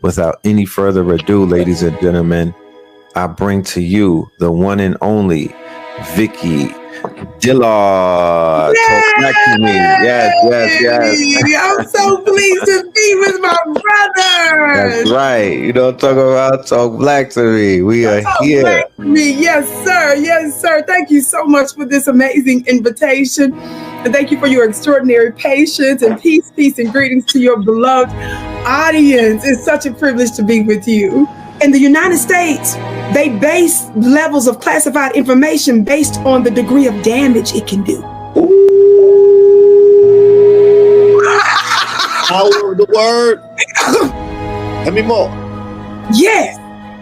without any further ado, ladies and gentlemen, I bring to you the one and only Vicky Dillard. Talk back to me. Yes, yes, yes. Yay! I'm so pleased to be with my brother. That's right. You don't talk about talk black to me. We are Talk here. back to me. Yes, sir. Yes, sir. Thank you so much for this amazing invitation. And thank you for your extraordinary patience and peace, and greetings to your beloved audience. It's such a privilege to be with you. In the United States, they base levels of classified information based on the degree of damage it can do. Power of the word. Tell me more. Yes.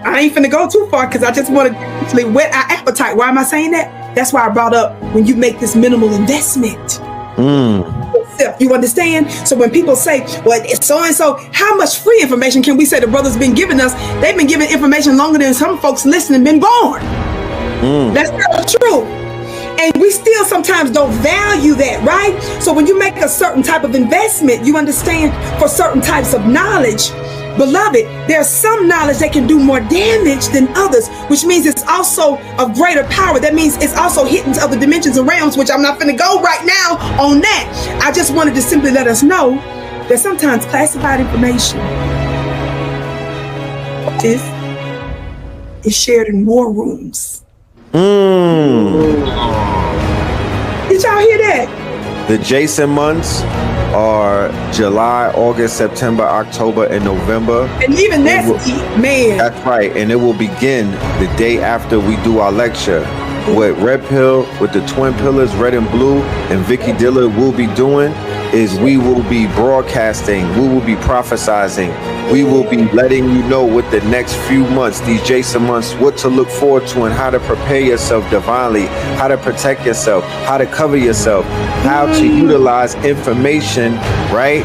I ain't finna go too far because I just want to actually whet our appetite. Why am I saying that? That's why I brought up when you make this minimal investment. You understand? So when people say, well, it's so-and-so, how much free information can we say the brothers been giving us? They've been giving information longer than some folks listening been born. That's not true. And we still sometimes don't value that, right? So when you make a certain type of investment, you understand, for certain types of knowledge, beloved, there's some knowledge that can do more damage than others, which means it's also of greater power. That means it's also hitting other dimensions and realms, which I'm not going to go right now on that. I just wanted to simply let us know that sometimes classified information is shared in war rooms. Did y'all hear that? The Jason months are July, August, September, October, and November. And even that's man. That's right. And it will begin the day after we do our lecture. What Red Pill, with the twin pillars, red and blue, and Vicky Dillard will be doing is we will be broadcasting, we will be prophesizing, we will be letting you know what the next few months, these Jason months, what to look forward to and how to prepare yourself divinely, how to protect yourself, how to cover yourself, how to utilize information, right,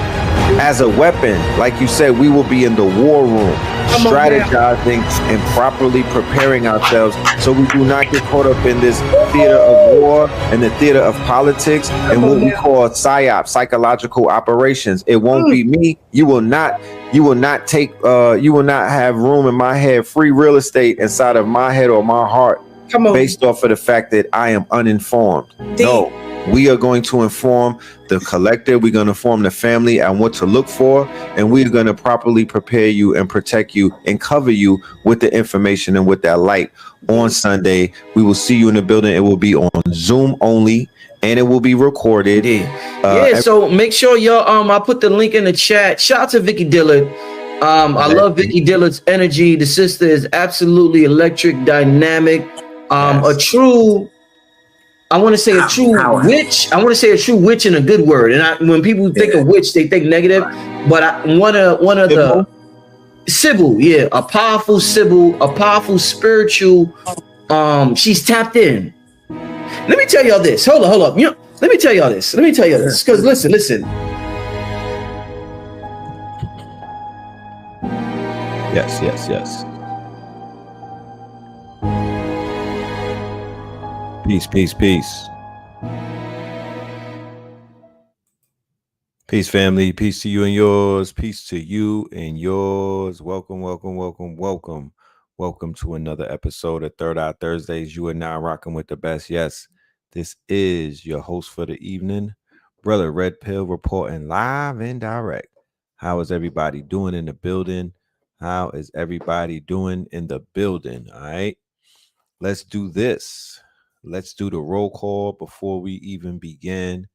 as a weapon. Like you said, we will be in the war room, strategizing and properly preparing ourselves so we do not get caught up in this theater of war and the theater of politics and what we call psyop, psychological operations. It won't be me. You will not take you will not have room in my head, free real estate inside of my head or my heart based off of the fact that I am uninformed. No. We are going to inform the collective. We're going to inform the family on what to look for, and we're going to properly prepare you and protect you and cover you with the information and with that light on Sunday. We will see you in the building. It will be on Zoom only, and it will be recorded. So make sure y'all. I put the link in the chat. Shout out to Vicky Dillard. I love Vicky Dillard's energy. The sister is absolutely electric, dynamic. A true. I want to say a true witch. I want to say a true witch in a good word. And when people think of witch, they think negative. But one of the Sybil, a powerful Sybil, a powerful spiritual. She's tapped in. Let me tell y'all this. Hold up. Let me tell y'all this. Because listen. Yes. Peace. Peace, family. Peace to you and yours. Peace to you and yours. Welcome to another episode of Third Eye Thursdays. You are now rocking with the best. Yes, this is your host for the evening, Brother Red Pill, reporting live and direct. How is everybody doing in the building? All right, let's do this. Let's do the roll call before we even begin.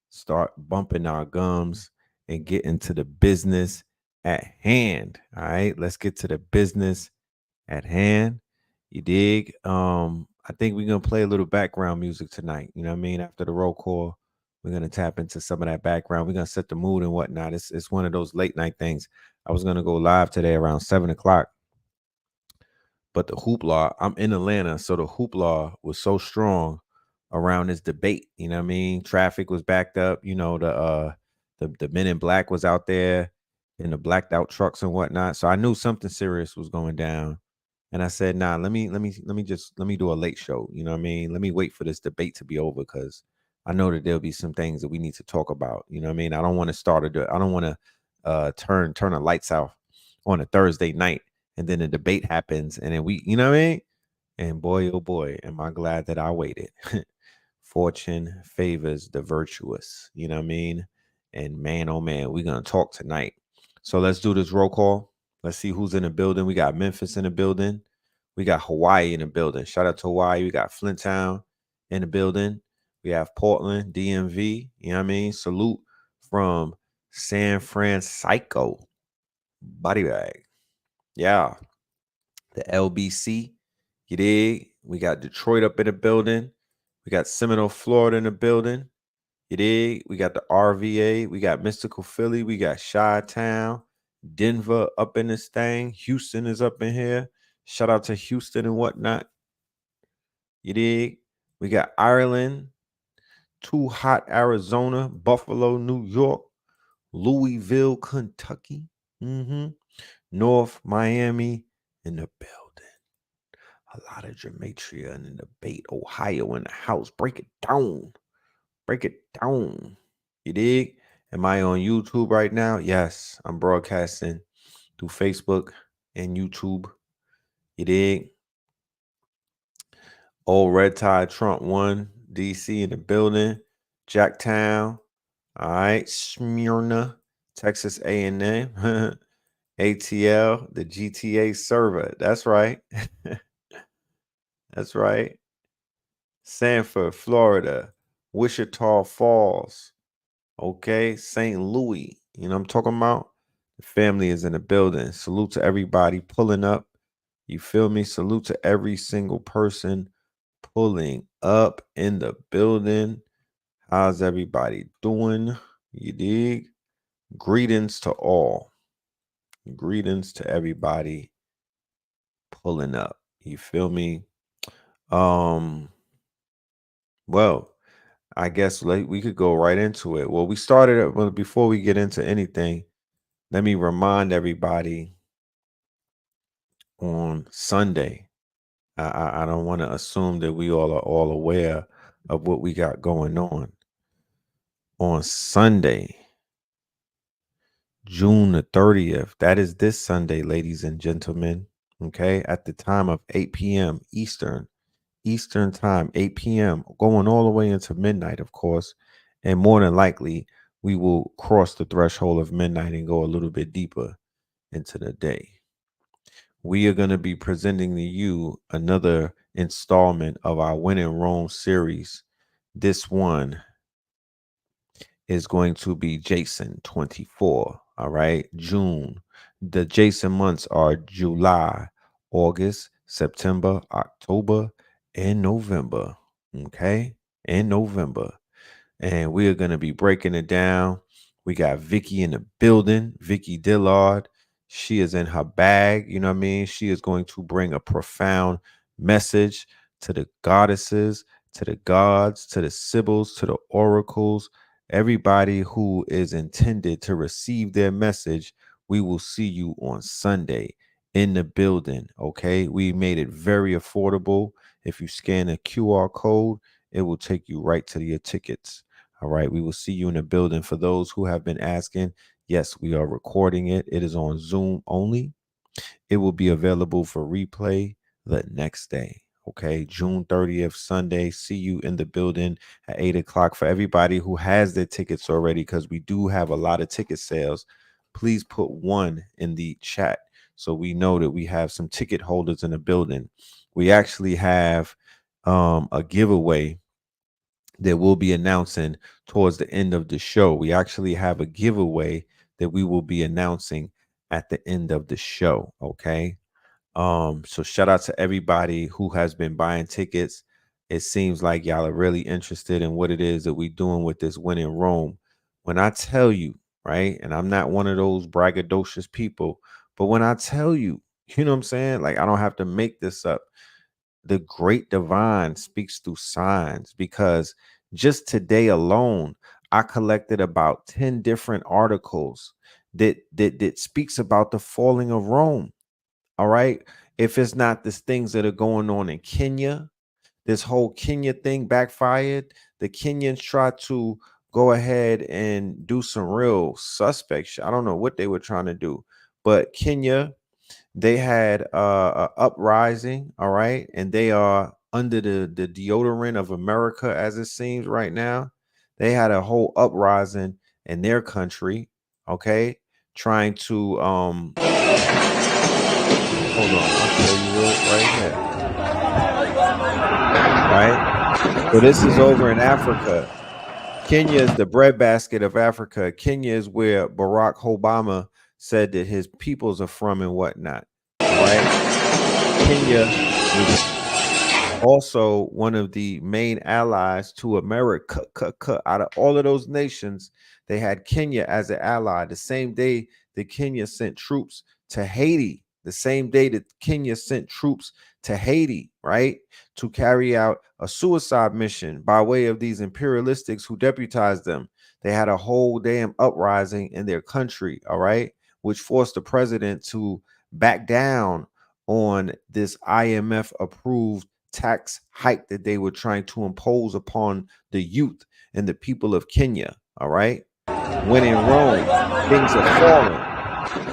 Start bumping our gums and get into the business at hand. All right, let's get to the business at hand. You dig? I think we're gonna play a little background music tonight. You know what I mean? After the roll call, we're gonna tap into some of that background. We're gonna set the mood and whatnot. It's one of those late night things. I was gonna go live today around 7:00. But the hoopla, I'm in Atlanta, so the hoopla was so strong around this debate. You know what I mean? Traffic was backed up. You know, the men in black was out there in the blacked out trucks and whatnot. So I knew something serious was going down. And I said, nah, let me do a late show. You know what I mean? Let me wait for this debate to be over because I know that there'll be some things that we need to talk about. You know what I mean? I don't want to turn the lights out on a Thursday night, and then the debate happens, and then we, you know what I mean? And boy, oh boy, am I glad that I waited. Fortune favors the virtuous, you know what I mean? And man, oh man, we're gonna talk tonight. So let's do this roll call. Let's see who's in the building. We got Memphis in the building. We got Hawaii in the building. Shout out to Hawaii. We got Flint Town in the building. We have Portland, DMV. You know what I mean? Salute from San Francisco. Body bag. Yeah. The LBC. You dig? We got Detroit up in the building. We got Seminole, Florida in the building. You dig? We got the RVA. We got Mystical Philly. We got Chi-Town. Denver up in this thing. Houston is up in here. Shout out to Houston and whatnot. You dig? We got Ireland. Too Hot, Arizona. Buffalo, New York. Louisville, Kentucky. North Miami in the building. A lot of Gematria in the debate. Ohio in the house. Break it down. Break it down. You dig? Am I on YouTube right now? Yes, I'm broadcasting through Facebook and YouTube. You dig? Old Red Tide Trump 1, DC in the building. Jacktown. All right. Smyrna, Texas A&M. ATL, the GTA server. That's right. That's right. Sanford, Florida. Wichita Falls. Okay. St. Louis. You know what I'm talking about? The family is in the building. Salute to everybody pulling up. You feel me? Salute to every single person pulling up in the building. How's everybody doing? You dig? Greetings to all. Greetings to everybody pulling up. You feel me? Well, I guess we could go right into it. Well, we started well, before we get into anything, let me remind everybody on Sunday. I don't want to assume that we all are all aware of what we got going on. On Sunday, June the 30th, that is this Sunday, ladies and gentlemen. Okay, at the time of 8 p.m. Eastern time, 8 p.m., going all the way into midnight, of course. And more than likely, we will cross the threshold of midnight and go a little bit deeper into the day. We are going to be presenting to you another installment of our When in Rome series. This one is going to be Jason 24. All right, June. The Jason months are July, August, September, October, and November. Okay, and November. And we are going to be breaking it down. We got Vicky in the building, Vicky Dillard. She is in her bag. You know what I mean? She is going to bring a profound message to the goddesses, to the gods, to the sibyls, to the oracles, everybody who is intended to receive their message. We will see you on Sunday in the building. Okay. We made it very affordable. If you scan a QR code, it will take you right to your tickets. All right. We will see you in the building. For those who have been asking, yes, we are recording it. It is on Zoom only. It will be available for replay the next day. Okay. June 30th, Sunday. See you in the building at 8 o'clock. For everybody who has their tickets already, because we do have a lot of ticket sales, please put 1 in the chat so we know that we have some ticket holders in the building. We actually have a giveaway that we'll be announcing towards the end of the show. We actually have a giveaway that we will be announcing at the end of the show. Okay. So shout out to everybody who has been buying tickets. It seems like y'all are really interested in what it is that we're doing with this When in Rome. When I tell you, right, and I'm not one of those braggadocious people, but when I tell you, you know what I'm saying? Like, I don't have to make this up. The great divine speaks through signs, because just today alone, I collected about 10 different articles that speaks about the falling of Rome. All right. If it's not the things that are going on in Kenya, this whole Kenya thing backfired. The Kenyans tried to go ahead and do some real suspect shit. I don't know what they were trying to do, but Kenya, they had a uprising, all right, and they are under the deodorant of America, as it seems right now. They had a whole uprising in their country, okay, trying to hold on, I'll tell you right here, right? So this is over in Africa. Kenya is the breadbasket of Africa. Kenya is where Barack Obama said that his peoples are from and whatnot. All right. Kenya was also one of the main allies to America. Out of all of those nations, they had Kenya as an ally. The same day that Kenya sent troops to Haiti, the same day that Kenya sent troops to Haiti, right, to carry out a suicide mission by way of these imperialistics who deputized them. They had a whole damn uprising in their country, all right, which forced the president to back down on this IMF approved tax hike that they were trying to impose upon the youth and the people of Kenya. All right. When in Rome, things are falling.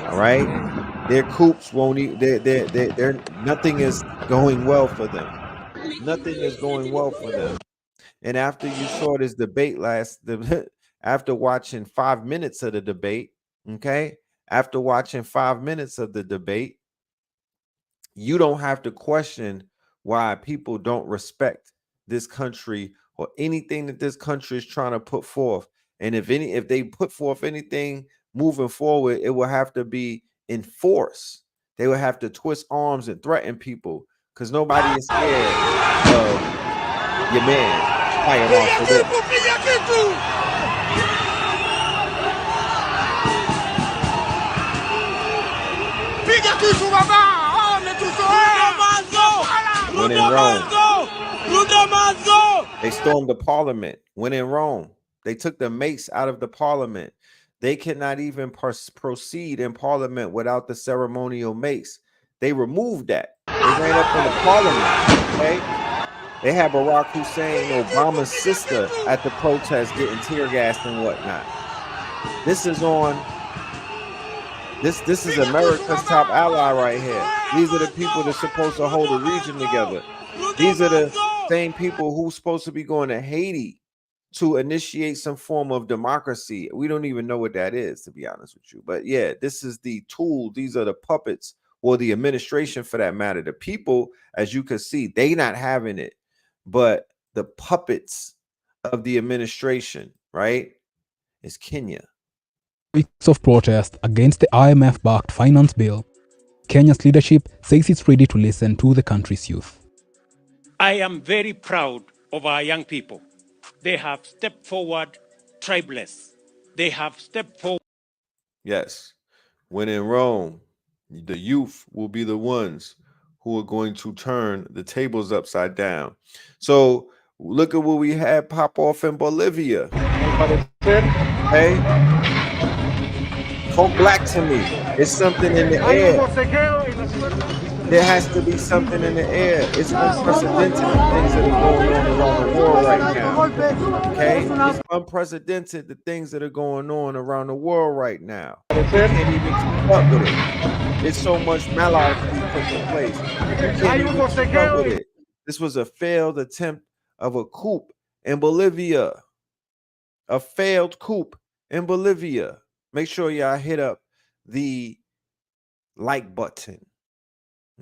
All right. Their coups won't even, they're nothing is going well for them. Nothing is going well for them. And after you saw this debate after watching 5 minutes of the debate, okay, after watching 5 minutes of the debate, you don't have to question why people don't respect this country or anything that this country is trying to put forth. And if they put forth anything moving forward, it will have to be in force. They will have to twist arms and threaten people because nobody is scared of your man firing off of this. When in Rome, they stormed the parliament. When in Rome, they took the mace out of the parliament. They cannot even proceed in parliament without the ceremonial mace. They removed that. They ran up in the parliament. Okay, they had Barack Hussein, Obama's sister, at the protest getting tear gassed and whatnot. This is on. This is America's top ally right here. These are the people that's supposed to hold the region together. These are the same people who's supposed to be going to Haiti to initiate some form of democracy. We don't even know what that is, to be honest with you. But yeah, this is the tool. These are the puppets, or the administration for that matter. The people, as you can see, they not having it. But the puppets of the administration, right, is Kenya. Weeks of protest against the IMF-backed finance bill, Kenya's leadership says it's ready to listen to the country's youth. I am very proud of our young people. They have stepped forward tribeless. They have stepped forward. Yes. When in Rome, the youth will be the ones who are going to turn the tables upside down. So look at what we had pop off in Bolivia. Hey, come black to me. It's something in the air. There has to be something in the air. It's unprecedented, the things that are going on around the world right now. Okay? It's unprecedented, the things that are going on around the world right now. You can't even keep up with it. There's so much malarkey taking place. You can't even keep up with it. This was a failed attempt of a coup in Bolivia. A failed coup in Bolivia. Make sure y'all hit up the like button.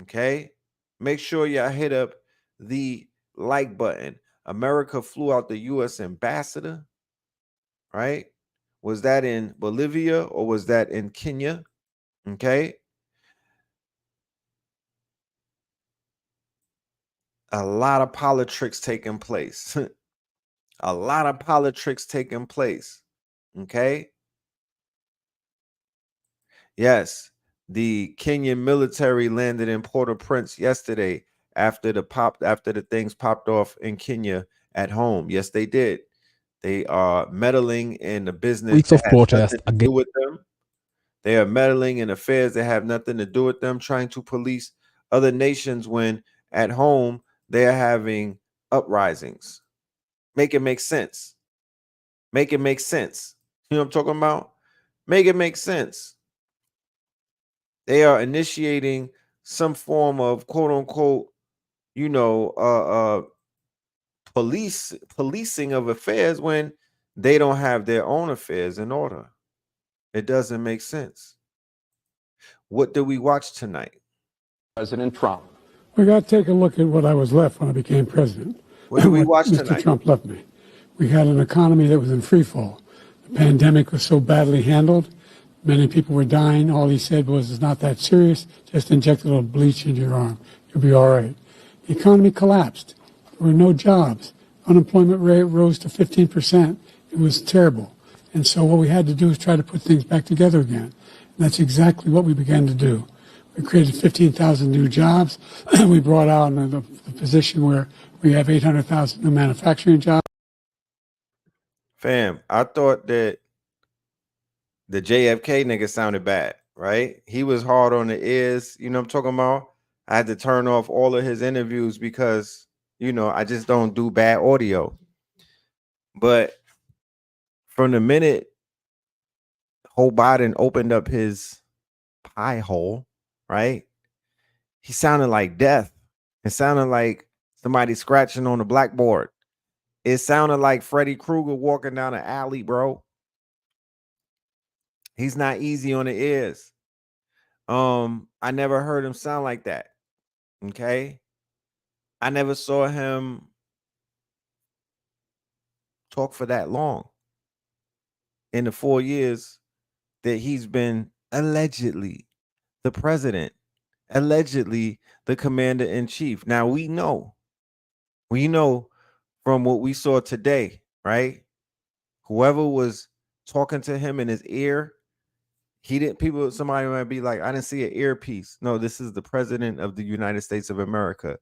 Okay, make sure y'all hit up the like button. America flew out the U.S. ambassador, right? Was that in Bolivia or was that in Kenya? Okay. A lot of politics taking place. A lot of politics taking place. Okay. Yes. The Kenyan military landed in Port-au-Prince yesterday after the things popped off in Kenya at home. Yes, they did. They are meddling in the business Weeks of that has protest nothing to do with them. They are meddling in affairs that have nothing to do with them, trying to police other nations when at home they are having uprisings. Make it make sense. Make it make sense. You know what I'm talking about? Make it make sense. They are initiating some form of quote unquote, you know, policing of affairs when they don't have their own affairs in order. It doesn't make sense. What did we watch tonight? President Trump. We got to take a look at what I was left when I became president. What did we watch Mr. tonight? Trump left me. We had an economy that was in free fall. The pandemic was so badly handled. Many people were dying. All he said was, it's not that serious. Just inject a little bleach into your arm. You'll be all right. The economy collapsed. There were no jobs. Unemployment rate rose to 15%. It was terrible. And so what we had to do is try to put things back together again. And that's exactly what we began to do. We created 15,000 new jobs. We brought out the position where we have 800,000 new manufacturing jobs. Fam, I thought that the JFK nigga sounded bad, right? He was hard on the ears. You know what I'm talking about? I had to turn off all of his interviews because, you know, I just don't do bad audio. But from the minute Joe Biden opened up his pie hole, right? He sounded like death. It sounded like somebody scratching on the blackboard. It sounded like Freddy Krueger walking down an alley, bro. He's not easy on the ears. I never heard him sound like that. Okay. I never saw him talk for that long in the 4 years that he's been allegedly the president, allegedly the commander in chief. Now we know from what we saw today, right? Whoever was talking to him in his ear, somebody might be like, I didn't see an earpiece. No, this is the president of the United States of America.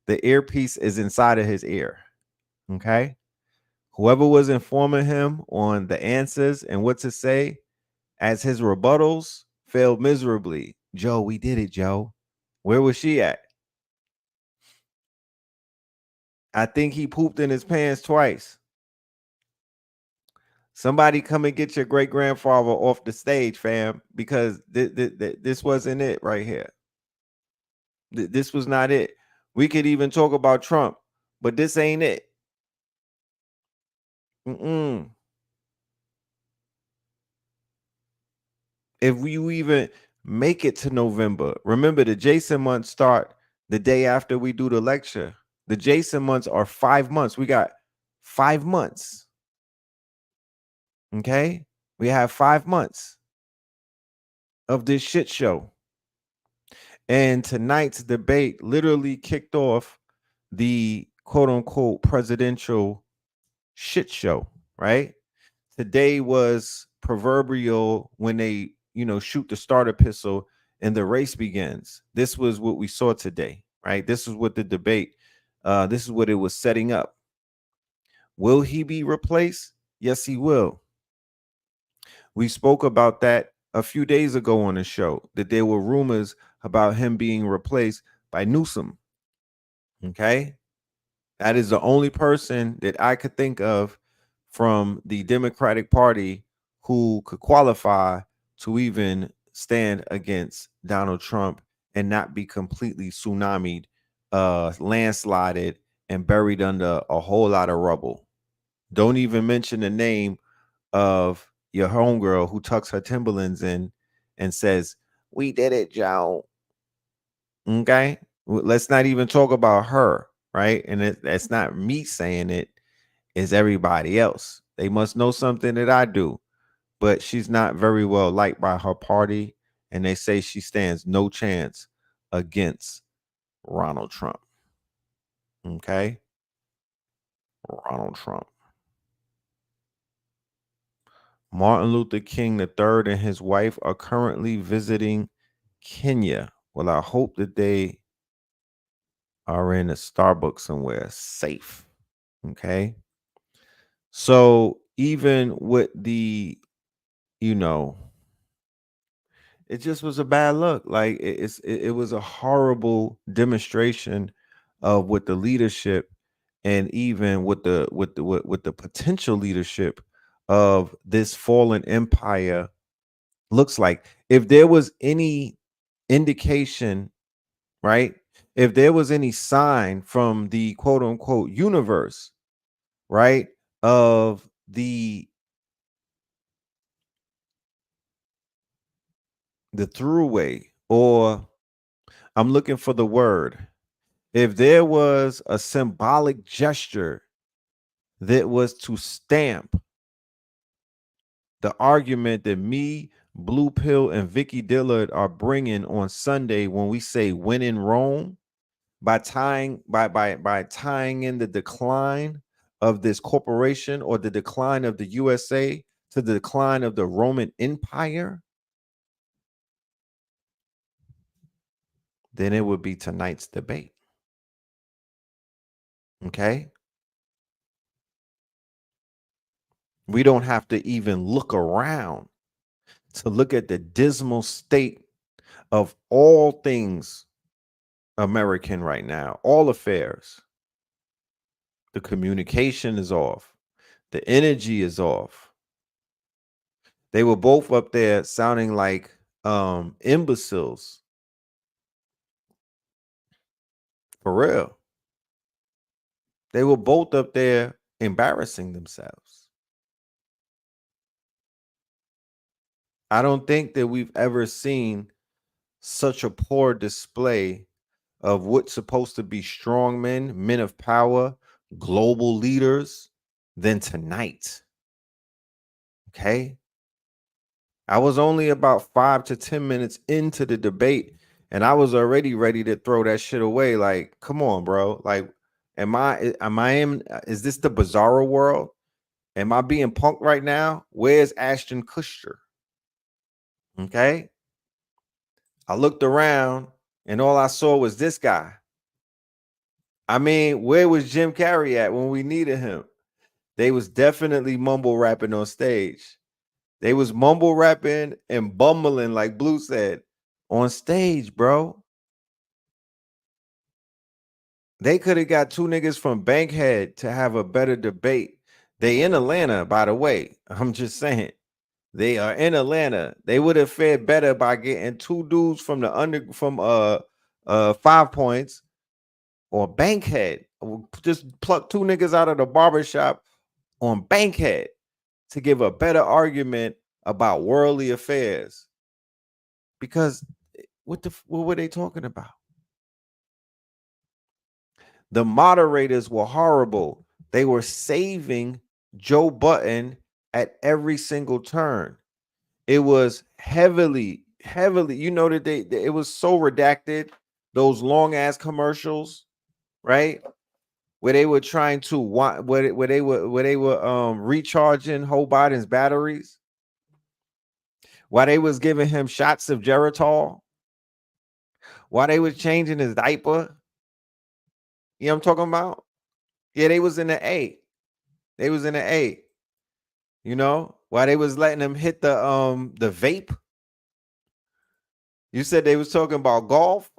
The earpiece is inside of his ear. Okay. Whoever was informing him on the answers and what to say as his rebuttals failed miserably. Joe, we did it, Joe. Where was she at? I think he pooped in his pants twice. Somebody come and get your great grandfather off the stage, fam, because this wasn't it right here. This was not it. We could even talk about Trump, but this ain't it. If you even make it to November, remember the Jason months start the day after we do the lecture. The Jason months are 5 months. We got 5 months. Okay? We have 5 months of this shit show. And tonight's debate literally kicked off the quote unquote presidential shit show, right? Today was proverbial when they, shoot the starter pistol and the race begins. This was what we saw today, right? This is what the debate, this is what it was setting up. Will he be replaced? Yes, he will. We spoke about that a few days ago on the show, that there were rumors about him being replaced by Newsom. Okay. That is the only person that I could think of from the Democratic Party who could qualify to even stand against Donald Trump and not be completely tsunamied, landslided, and buried under a whole lot of rubble. Don't even mention the name of your homegirl who tucks her Timberlands in and says, "We did it, Joe." Okay? Let's not even talk about her, right? And that's not me saying it, it's everybody else. They must know something that I do, but she's not very well liked by her party, and they say she stands no chance against Ronald Trump. Okay? Ronald Trump. Martin Luther King III and his wife are currently visiting Kenya. Well, I hope that they are in a Starbucks somewhere safe. Okay. So even with the, it just was a bad look. Like it was a horrible demonstration of what the leadership and even with the potential leadership of this fallen empire looks like. If there was any indication, right? If there was any sign from the quote unquote universe, right, of the throughway, or I'm looking for the word. If there was a symbolic gesture that was to stamp the argument that me, Blue Pill, and Vicky Dillard are bringing on Sunday when we say "win in Rome," by tying by tying in the decline of this corporation, or the decline of the USA, to the decline of the Roman Empire, then it would be tonight's debate. Okay? We don't have to even look around to look at the dismal state of all things American right now, all affairs. The communication is off, the energy is off. They were both up there sounding like imbeciles. For real. They were both up there embarrassing themselves. I don't think that we've ever seen such a poor display of what's supposed to be strong men, men of power, global leaders than tonight. Okay? I was only about 5 to 10 minutes into the debate, and I was already ready to throw that shit away. Like, come on, bro. Like, is this the bizarro world? Am I being punked right now? Where's Ashton Kutcher? Okay. I looked around and all I saw was this guy. I mean, where was Jim Carrey at when we needed him? They was definitely mumble rapping on stage. They was mumble rapping and bumbling, like Blue said, on stage, bro. They could have got two niggas from Bankhead to have a better debate. They in Atlanta, by the way. I'm just saying. They are in Atlanta. They would have fared better by getting two dudes from the 5 Points or Bankhead. Just pluck two niggas out of the barbershop on Bankhead to give a better argument about worldly affairs. Because what were they talking about? The moderators were horrible. They were saving Joe Button at every single turn. It was heavily, you know, that it was so redacted, those long ass commercials, right? Where they were trying to where they were recharging Joe Biden's batteries, while they was giving him shots of Geritol, while they was changing his diaper. You know what I'm talking about? Yeah, they was in the A. They was in the A. You know, while they was letting him hit the vape. You said they was talking about golf.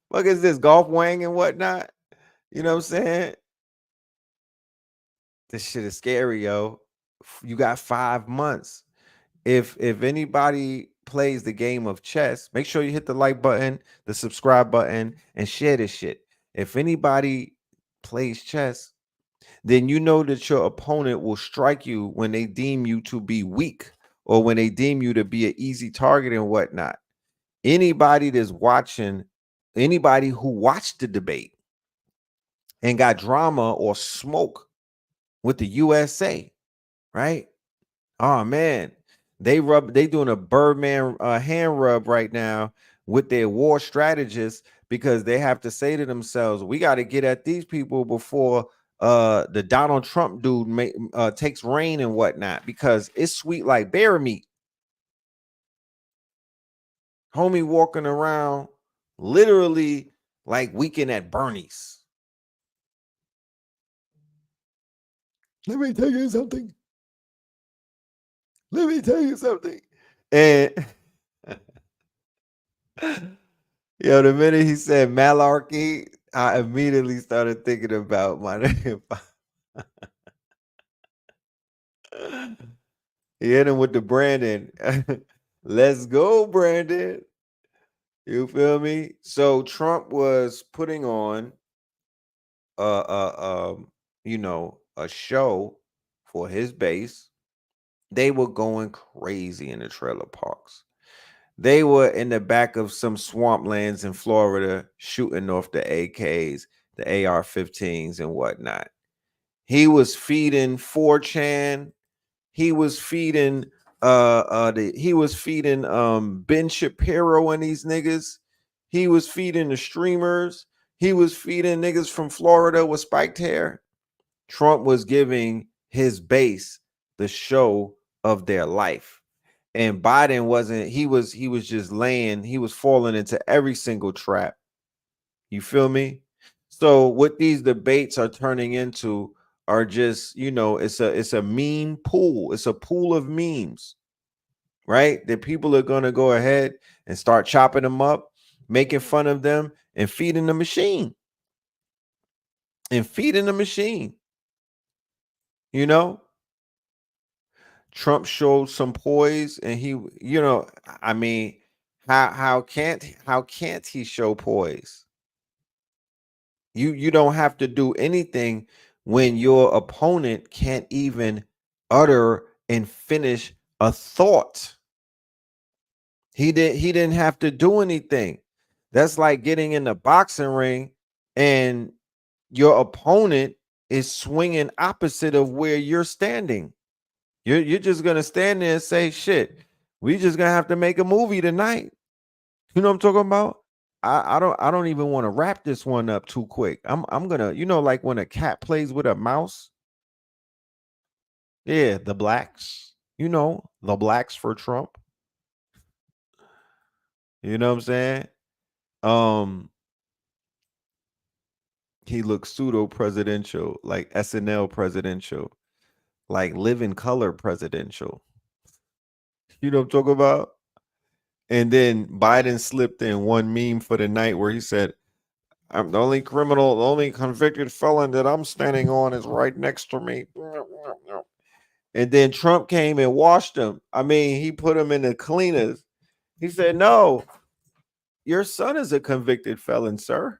What is this, golf wang and whatnot? You know what I'm saying? This shit is scary, yo. You got 5 months. If anybody plays the game of chess, make sure you hit the like button, the subscribe button, and share this shit. If anybody plays chess, then you know that your opponent will strike you when they deem you to be weak, or when they deem you to be an easy target and whatnot. Anybody that's watching, anybody who watched the debate and got drama or smoke with the USA, right? Oh man, they doing a Birdman hand rub right now with their war strategists, because they have to say to themselves, we got to get at these people before the Donald Trump dude takes reign and whatnot, because it's sweet like bear meat. Homie walking around literally like Weekend at Bernie's. Let me tell you something. Let me tell you something. And yo, the minute he said malarkey, I immediately started thinking about my name. He hit him with the Brandon. Let's go, Brandon. You feel me? So Trump was putting on a show for his base. They were going crazy in the trailer parks. They were in the back of some swamplands in Florida shooting off the AKs, the AR-15s and whatnot. He was feeding 4chan. He was feeding Ben Shapiro and these niggas. He was feeding the streamers. He was feeding niggas from Florida with spiked hair. Trump was giving his base the show of their life. And Biden wasn't, he was just he was falling into every single trap. You feel me? So what these debates are turning into are just, it's a meme pool. It's a pool of memes, right? That people are going to go ahead and start chopping them up, making fun of them, and feeding the machine. And feeding the machine. You know? Trump showed some poise, and he, I mean, how can't he show poise? You don't have to do anything when your opponent can't even utter and finish a thought. He didn't have to do anything. That's like getting in the boxing ring and your opponent is swinging opposite of where you're standing. You're just gonna stand there and say, shit, we just gonna have to make a movie tonight. You know what I'm talking about? I don't even want to wrap this one up too quick. I'm gonna, like when a cat plays with a mouse. Yeah, the blacks. The blacks for Trump. You know what I'm saying? Um, he looks pseudo presidential, like SNL presidential, like Living Color presidential. You know what I'm talking about? And then Biden slipped in one meme for the night where he said, I'm the only criminal, the only convicted felon that I'm standing on is right next to me. And then Trump came and washed him. I mean, he put him in the cleaners. He said, no, your son is a convicted felon, sir.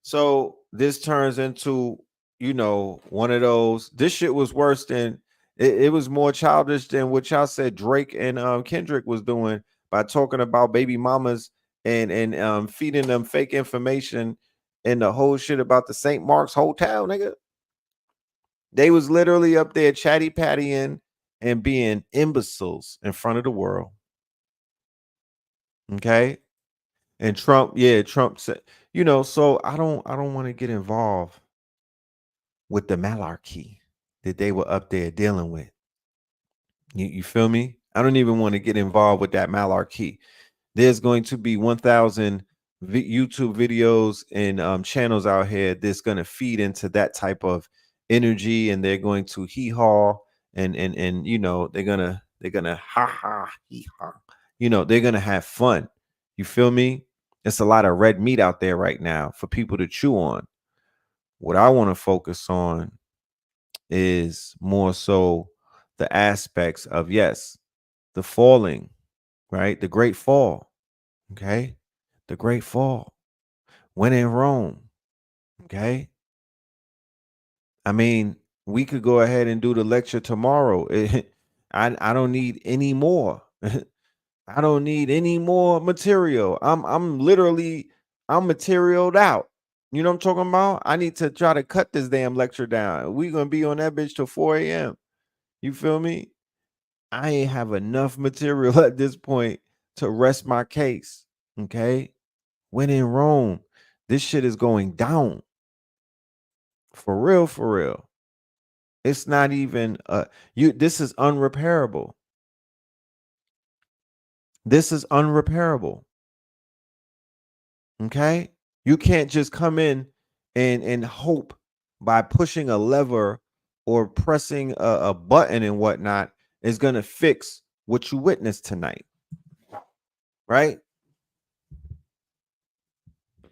So this turns into, one of those. This shit was worse than it was more childish than what y'all said Drake and Kendrick was doing by talking about baby mamas and feeding them fake information and the whole shit about the St. Mark's Hotel, nigga. They was literally up there chatty pattying and being imbeciles in front of the world. Okay. And Trump said, so I don't want to get involved with the malarkey that they were up there dealing with. You feel me? I don't even want to get involved with that malarkey. There's going to be 1,000 YouTube videos and channels out here that's going to feed into that type of energy, and they're going to hee haw and they're gonna ha ha hee haw. They're gonna have fun. You feel me? It's a lot of red meat out there right now for people to chew on. What I want to focus on is more so the aspects of, yes, the falling, right? The great fall. Okay. The great fall. When in Rome. Okay. I mean, we could go ahead and do the lecture tomorrow. I don't need any more. I don't need any more material. I'm literally I'm materialed out. You know what I'm talking about? I need to try to cut this damn lecture down. We're gonna be on that bitch till 4 a.m. You feel me? I ain't have enough material at this point to rest my case. Okay. When in Rome, this shit is going down. For real, for real. It's not even this is unrepairable. This is unrepairable. Okay? You can't just come in and hope by pushing a lever or pressing a button and whatnot is gonna fix what you witnessed tonight. Right?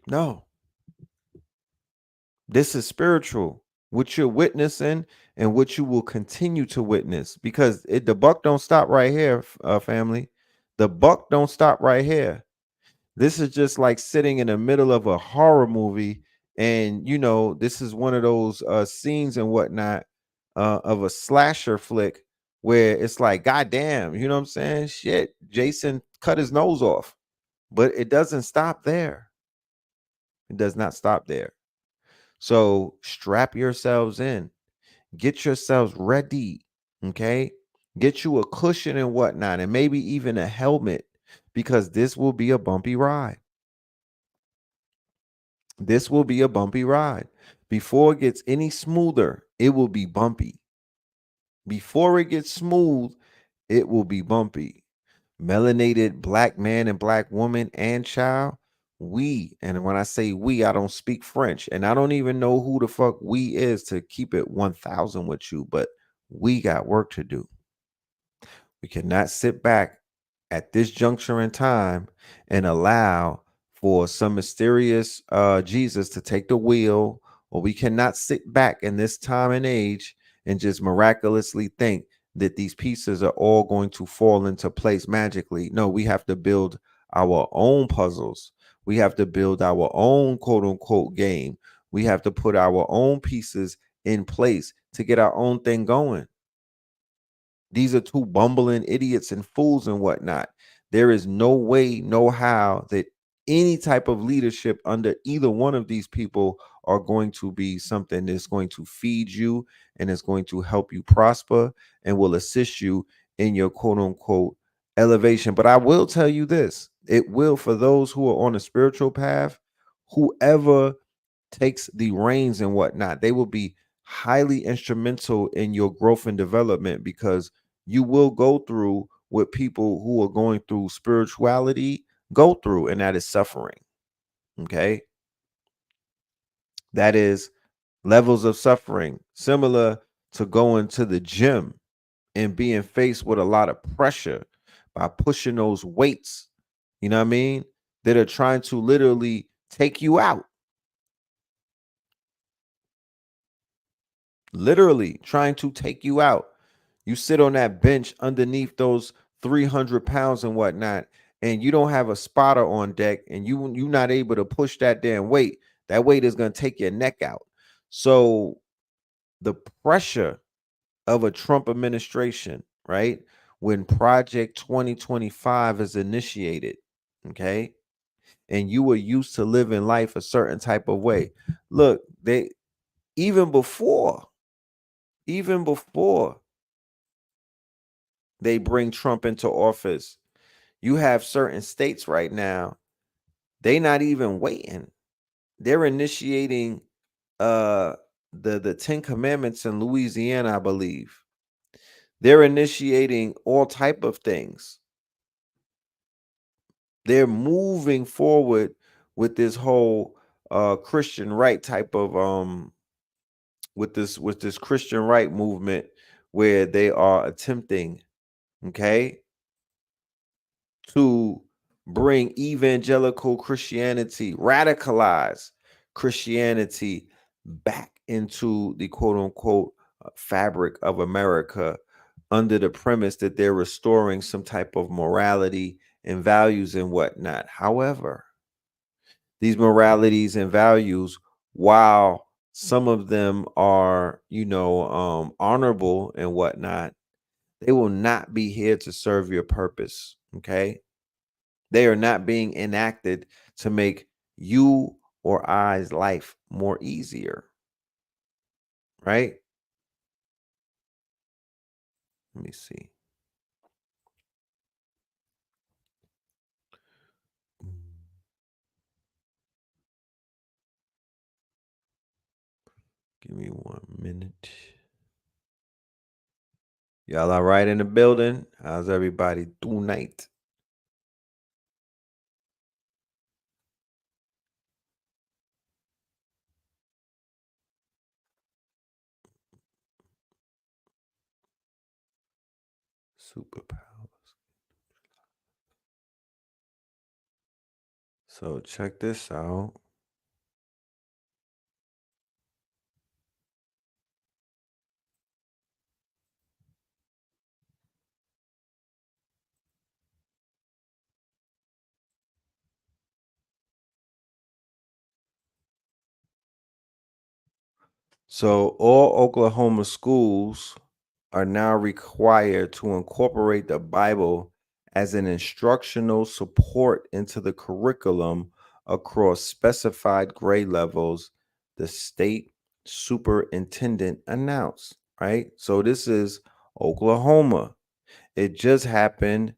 No. This is spiritual. what you're witnessing and what you will continue to witness, because the buck don't stop right here, family. The buck don't stop right here. This is just like sitting in the middle of a horror movie, and this is one of those scenes and whatnot of a slasher flick where it's like, God damn, you know what I'm saying? Shit, Jason cut his nose off. But it doesn't stop there. It does not stop there. So strap yourselves in, get yourselves ready. Okay. Get you a cushion and whatnot, and maybe even a helmet, because this will be a bumpy ride. This will be a bumpy ride. Before it gets any smoother, it will be bumpy. Before it gets smooth, it will be bumpy. Melanated black man and black woman and child, and when I say we, I don't speak French, and I don't even know who the fuck we is to keep it 1000 with you, but we got work to do. We cannot sit back at this juncture in time and allow for some mysterious Jesus to take the wheel, or we cannot sit back in this time and age and just miraculously think that these pieces are all going to fall into place magically. No, we have to build our own puzzles. We have to build our own quote unquote game. We have to put our own pieces in place to get our own thing going. These are two bumbling idiots and fools and whatnot. There is no way, no how that any type of leadership under either one of these people are going to be something that's going to feed you and is going to help you prosper and will assist you in your quote unquote elevation. But I will tell you this, it will, for those who are on a spiritual path, whoever takes the reins and whatnot, they will be highly instrumental in your growth and development, because you will go through what people who are going through spirituality go through, and that is suffering. Okay. That is levels of suffering, similar to going to the gym and being faced with a lot of pressure by pushing those weights, you know what I mean, that are trying to literally take you out. Literally trying to take you out. You sit on that bench underneath those 300 pounds and whatnot, and you don't have a spotter on deck, and you're not able to push that damn weight. That weight is going to take your neck out. So the pressure of a Trump administration, right? When Project 2025 is initiated, okay, and you were used to living life a certain type of way. Look, they even before they bring Trump into office, you have certain states right now, they not even waiting. They're initiating the 10 commandments in Louisiana, I believe. They're initiating all type of things. They're moving forward with this whole Christian right type of with this Christian right movement, where they are attempting, okay, to bring evangelical Christianity, radicalize Christianity back into the quote unquote fabric of America, under the premise that they're restoring some type of morality and values and whatnot. However, these moralities and values, while some of them are, honorable and whatnot, they will not be here to serve your purpose. Okay. They are not being enacted to make you or I's life more easier. Right? Let me see. Give me 1 minute. Y'all all right in the building? How's everybody tonight? Superpowers. So check this out. So all Oklahoma schools are now required to incorporate the Bible as an instructional support into the curriculum across specified grade levels, the state superintendent announced, right? So this is Oklahoma. It just happened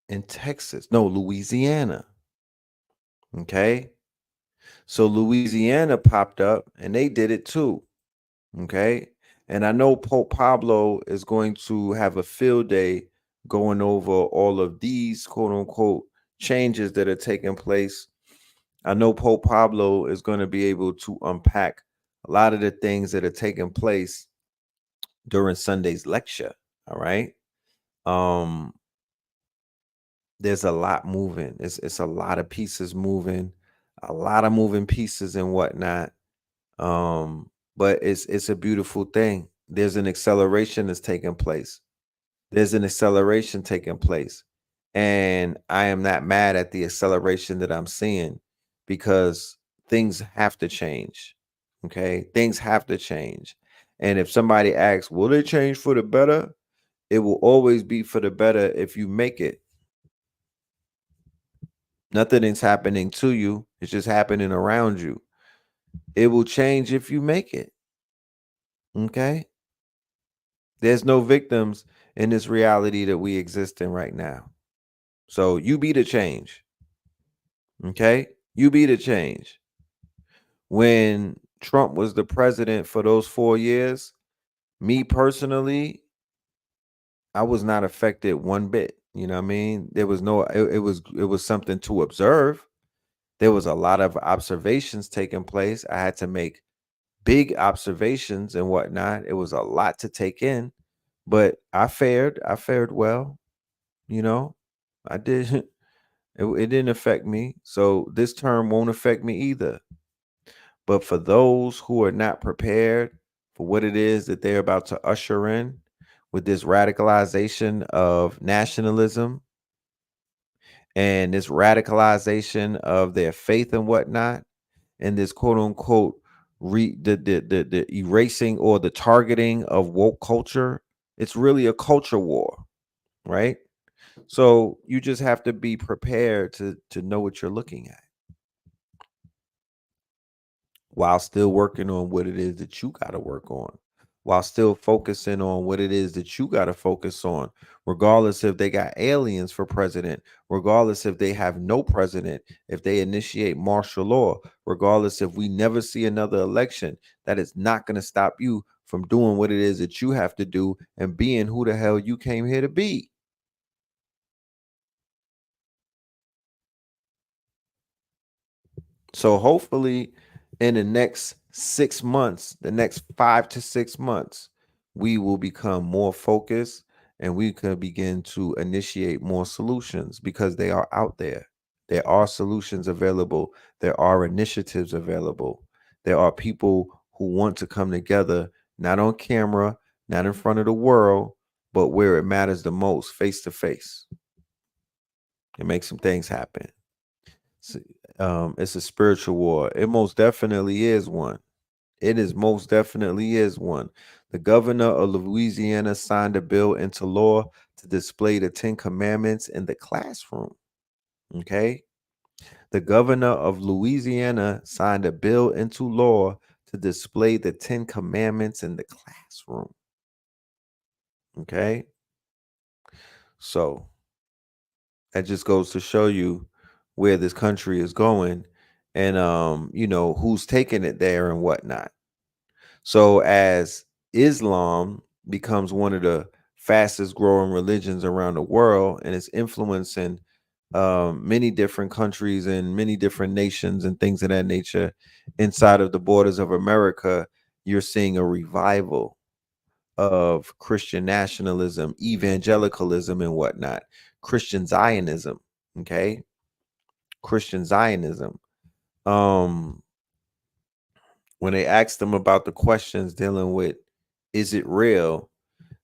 in Texas. No, Louisiana. Okay. So Louisiana popped up and they did it too. Okay. And I know Pope Pablo is going to have a field day going over all of these quote unquote changes that are taking place. I know Pope Pablo is going to be able to unpack a lot of the things that are taking place during Sunday's lecture. All right. Um, there's a lot moving. It's a lot of pieces moving, a lot of moving pieces and whatnot. But it's a beautiful thing. There's an acceleration that's taking place. There's an acceleration taking place. And I am not mad at the acceleration that I'm seeing because things have to change. Okay. Things have to change. And if somebody asks, will they change for the better? It will always be for the better if you make it. Nothing is happening to you, it's just happening around you. It will change if you make it. Okay. There's no victims in this reality that we exist in right now. So you be the change. Okay. You be the change. When Trump was the president for those 4 years, me personally, I was not affected one bit. You know what I mean? There was no, it was something to observe. There was a lot of observations taking place. I had to make big observations and whatnot. It was a lot to take in, but I fared well. You know, I did. It didn't affect me. So this term won't affect me either. But for those who are not prepared for what it is that they're about to usher in with this radicalization of nationalism and this radicalization of their faith and whatnot, and this quote unquote the erasing or the targeting of woke culture, it's really a culture war, right? So you just have to be prepared to know what you're looking at while still working on what it is that you got to work on, while still focusing on what it is that you got to focus on, regardless if they got aliens for president, regardless if they have no president, if they initiate martial law, regardless if we never see another election. That is not going to stop you from doing what it is that you have to do and being who the hell you came here to be. So hopefully in the next 6 months, the next 5 to 6 months, we will become more focused and we can begin to initiate more solutions because they are out there. There are solutions available. There are initiatives available. There are people who want to come together, not on camera, not in front of the world, but where it matters the most, face to face, and make some things happen. It's a spiritual war. It most definitely is one. It is most definitely is one. The governor of Louisiana signed a bill into law to display the 10 commandments in the classroom. Okay. The governor of Louisiana signed a bill into law to display the 10 commandments in the classroom. Okay. So that just goes to show you where this country is going and who's taking it there and whatnot. So as Islam becomes one of the fastest growing religions around the world and it's influencing many different countries and many different nations and things of that nature inside of the borders of America, you're seeing a revival of Christian nationalism, evangelicalism, and whatnot, Christian Zionism. Okay. Christian Zionism. Um, when they asked them about the questions dealing with, is it real?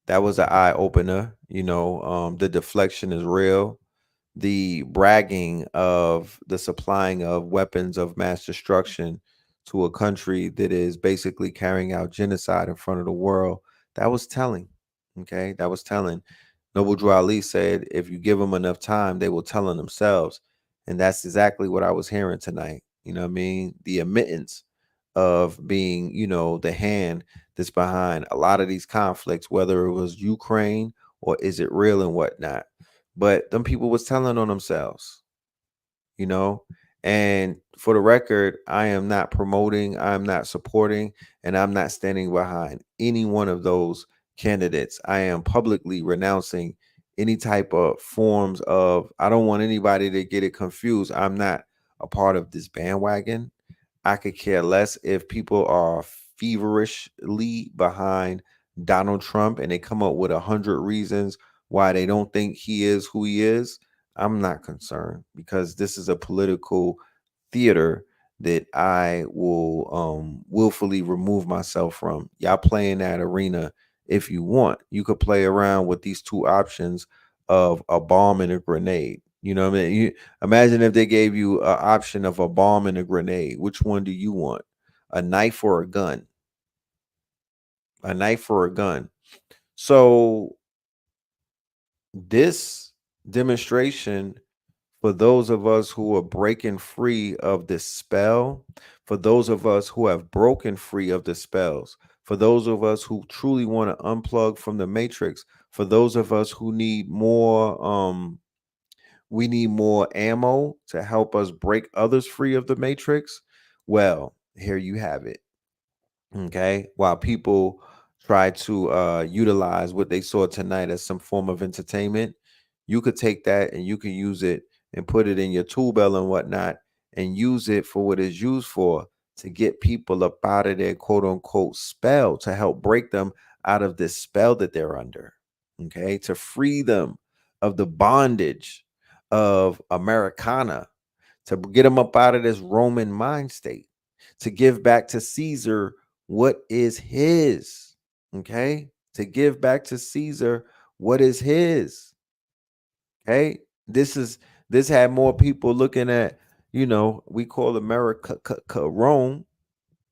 That was an eye opener. The deflection is real. The bragging of the supplying of weapons of mass destruction to a country that is basically carrying out genocide in front of the world. That was telling. Okay, that was telling. Noble Drew Ali said, if you give them enough time, they will tell on themselves. And that's exactly what I was hearing tonight. You know what I mean? The admittance of being, the hand that's behind a lot of these conflicts, whether it was Ukraine or is it real and whatnot. But them people was telling on themselves, you know. And for the record, I am not promoting, I'm not supporting, and I'm not standing behind any one of those candidates. I am publicly renouncing any type of forms of, I don't want anybody to get it confused. I'm not a part of this bandwagon. I could care less if people are feverishly behind Donald Trump and they come up with 100 reasons why they don't think he is who he is. I'm not concerned because this is a political theater that I will willfully remove myself from. Y'all play in that arena if you want. You could play around with these two options of a bomb and a grenade. You know what I mean? You imagine if they gave you an option of a bomb and a grenade. Which one do you want? A knife or a gun? A knife or a gun? So this demonstration, for those of us who are breaking free of this spell, for those of us who have broken free of the spells, for those of us who truly want to unplug from the matrix, for those of us who need more we need more ammo to help us break others free of the matrix. Well, here you have it. Okay, while people try to utilize what they saw tonight as some form of entertainment, you could take that and you can use it and put it in your tool belt and whatnot and use it for what it's used for, to get people up out of their quote unquote spell, to help break them out of this spell that they're under. Okay, to free them of the bondage of Americana, to get them up out of this Roman mind state, to give back to Caesar what is his. Okay, to give back to Caesar what is his. Okay, this had more people looking at, we call America Rome,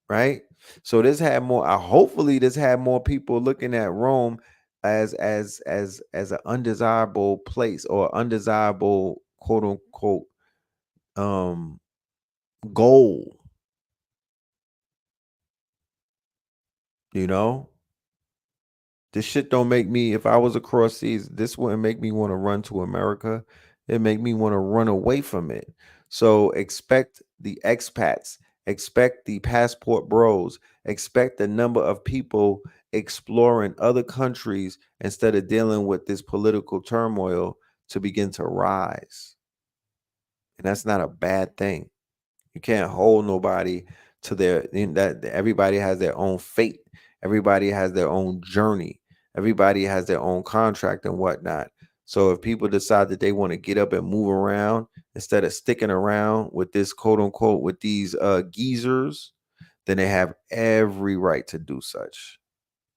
right? So this had more. Hopefully, this had more people looking at Rome as an undesirable place or undesirable quote unquote goal. This shit don't make me, if I was across seas, this wouldn't make me want to run to America. It make me want to run away from it. So expect the expats, expect the passport bros, expect the number of people exploring other countries instead of dealing with this political turmoil to begin to rise. And that's not a bad thing. You can't hold nobody to that. Everybody has their own fate. Everybody has their own journey. Everybody has their own contract and whatnot. So if people decide that they want to get up and move around instead of sticking around with this quote unquote with these geezers, then they have every right to do such.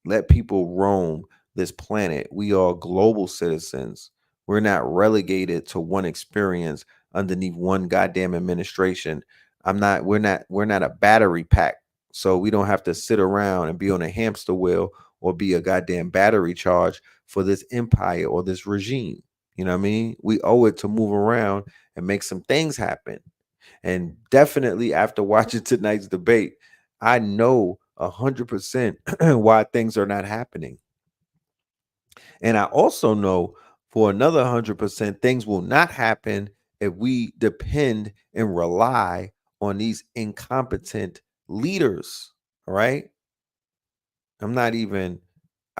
Let people roam this planet. We are global citizens. We're not relegated to one experience underneath one goddamn administration. We're not a battery pack. So we don't have to sit around and be on a hamster wheel or be a goddamn battery charge for this empire or this regime. You know what I mean? We owe it to move around and make some things happen. And definitely after watching tonight's debate, I know 100% why things are not happening. And I also know for another 100% things will not happen if we depend and rely on these incompetent leaders. All right. I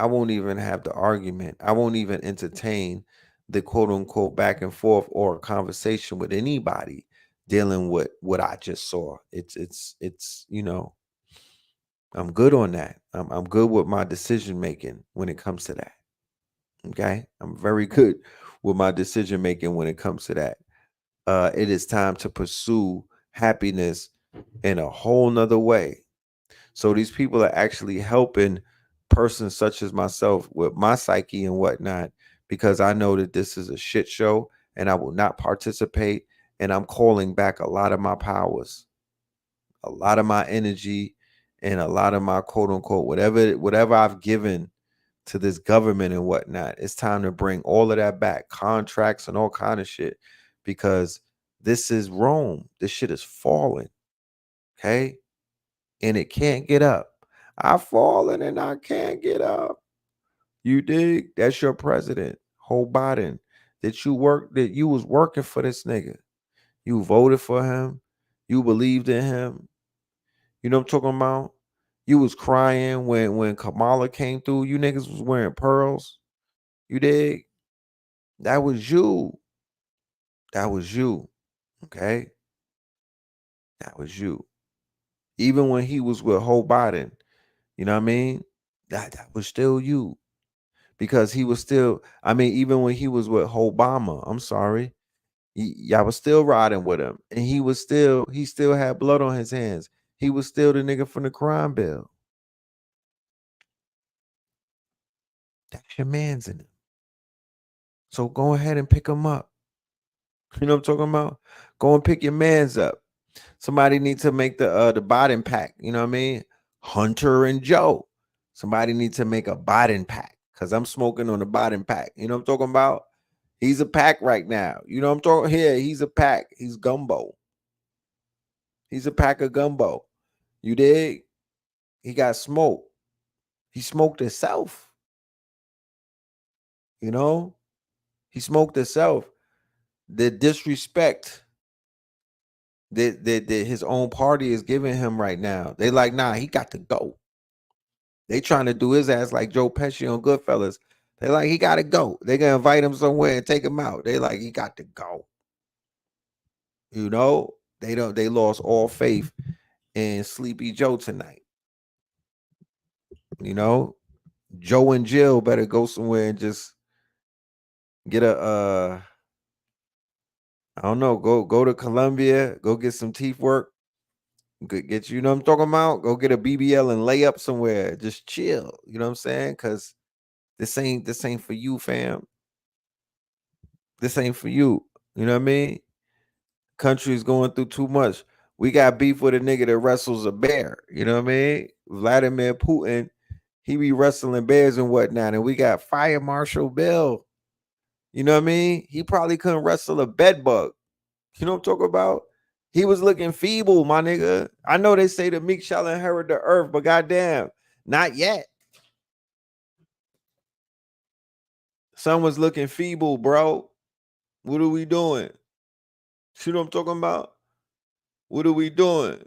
won't even have the argument. I won't even entertain the quote unquote back and forth or conversation with anybody dealing with what I just saw. It's I'm good on that. I'm good with my decision making when it comes to that. Okay. I'm very good with my decision making when it comes to that. It is time to pursue happiness in a whole nother way. So these people are actually helping persons such as myself with my psyche and whatnot, because I know that this is a shit show and I will not participate. And I'm calling back a lot of my powers. a lot of my energy and a lot of my quote unquote whatever I've given to this government and whatnot. It's time to bring all of that back, contracts and all kind of shit, because this is Rome. This shit is falling, okay, and it can't get up. I've fallen and I can't get up. You dig? That's your president, Joe Biden. That you was working for this nigga. You voted for him. You believed in him. You know what I'm talking about? You was crying when Kamala came through. You niggas was wearing pearls. You dig? That was you. That was you. Okay? That was you. Even when he was with Joe Biden, you know what I mean? That was still you. Because he was still, I mean, even when he was with Obama, I'm sorry, y'all was still riding with him. And he still had blood on his hands. He was still the nigga from the crime bill. That's your man's in it. So go ahead and pick him up. You know what I'm talking about? Go and pick your man's up. Somebody needs to make the Biden pack. You know what I mean? Hunter and Joe. Somebody needs to make a Biden pack because I'm smoking on the Biden pack. You know what I'm talking about? He's a pack right now. You know what I'm talking here? He's a pack. He's gumbo. He's a pack of gumbo. You dig? He got smoked. He smoked himself. You know? He smoked himself. The disrespect that his own party is giving him right now. They like, nah, he got to go. They trying to do his ass like Joe Pesci on Goodfellas. They like, he got to go. They gonna invite him somewhere and take him out. They like, he got to go. You know, they lost all faith in Sleepy Joe tonight. You know, Joe and Jill better go somewhere and just get a I don't know, go to Colombia, go get some teeth work. Get you know what I'm talking about? Go get a BBL and lay up somewhere. Just chill. You know what I'm saying? Cause this ain't for you, fam. This ain't for you. You know what I mean? Country's going through too much. We got beef with a nigga that wrestles a bear. You know what I mean? Vladimir Putin, he be wrestling bears and whatnot. And we got Fire Marshal Bill. You know what I mean? He probably couldn't wrestle a bed bug. You know what I'm talking about? He was looking feeble, my nigga. I know they say the meek shall inherit the earth, but goddamn, not yet. Son was looking feeble, bro. What are we doing? You know what I'm talking about? What are we doing?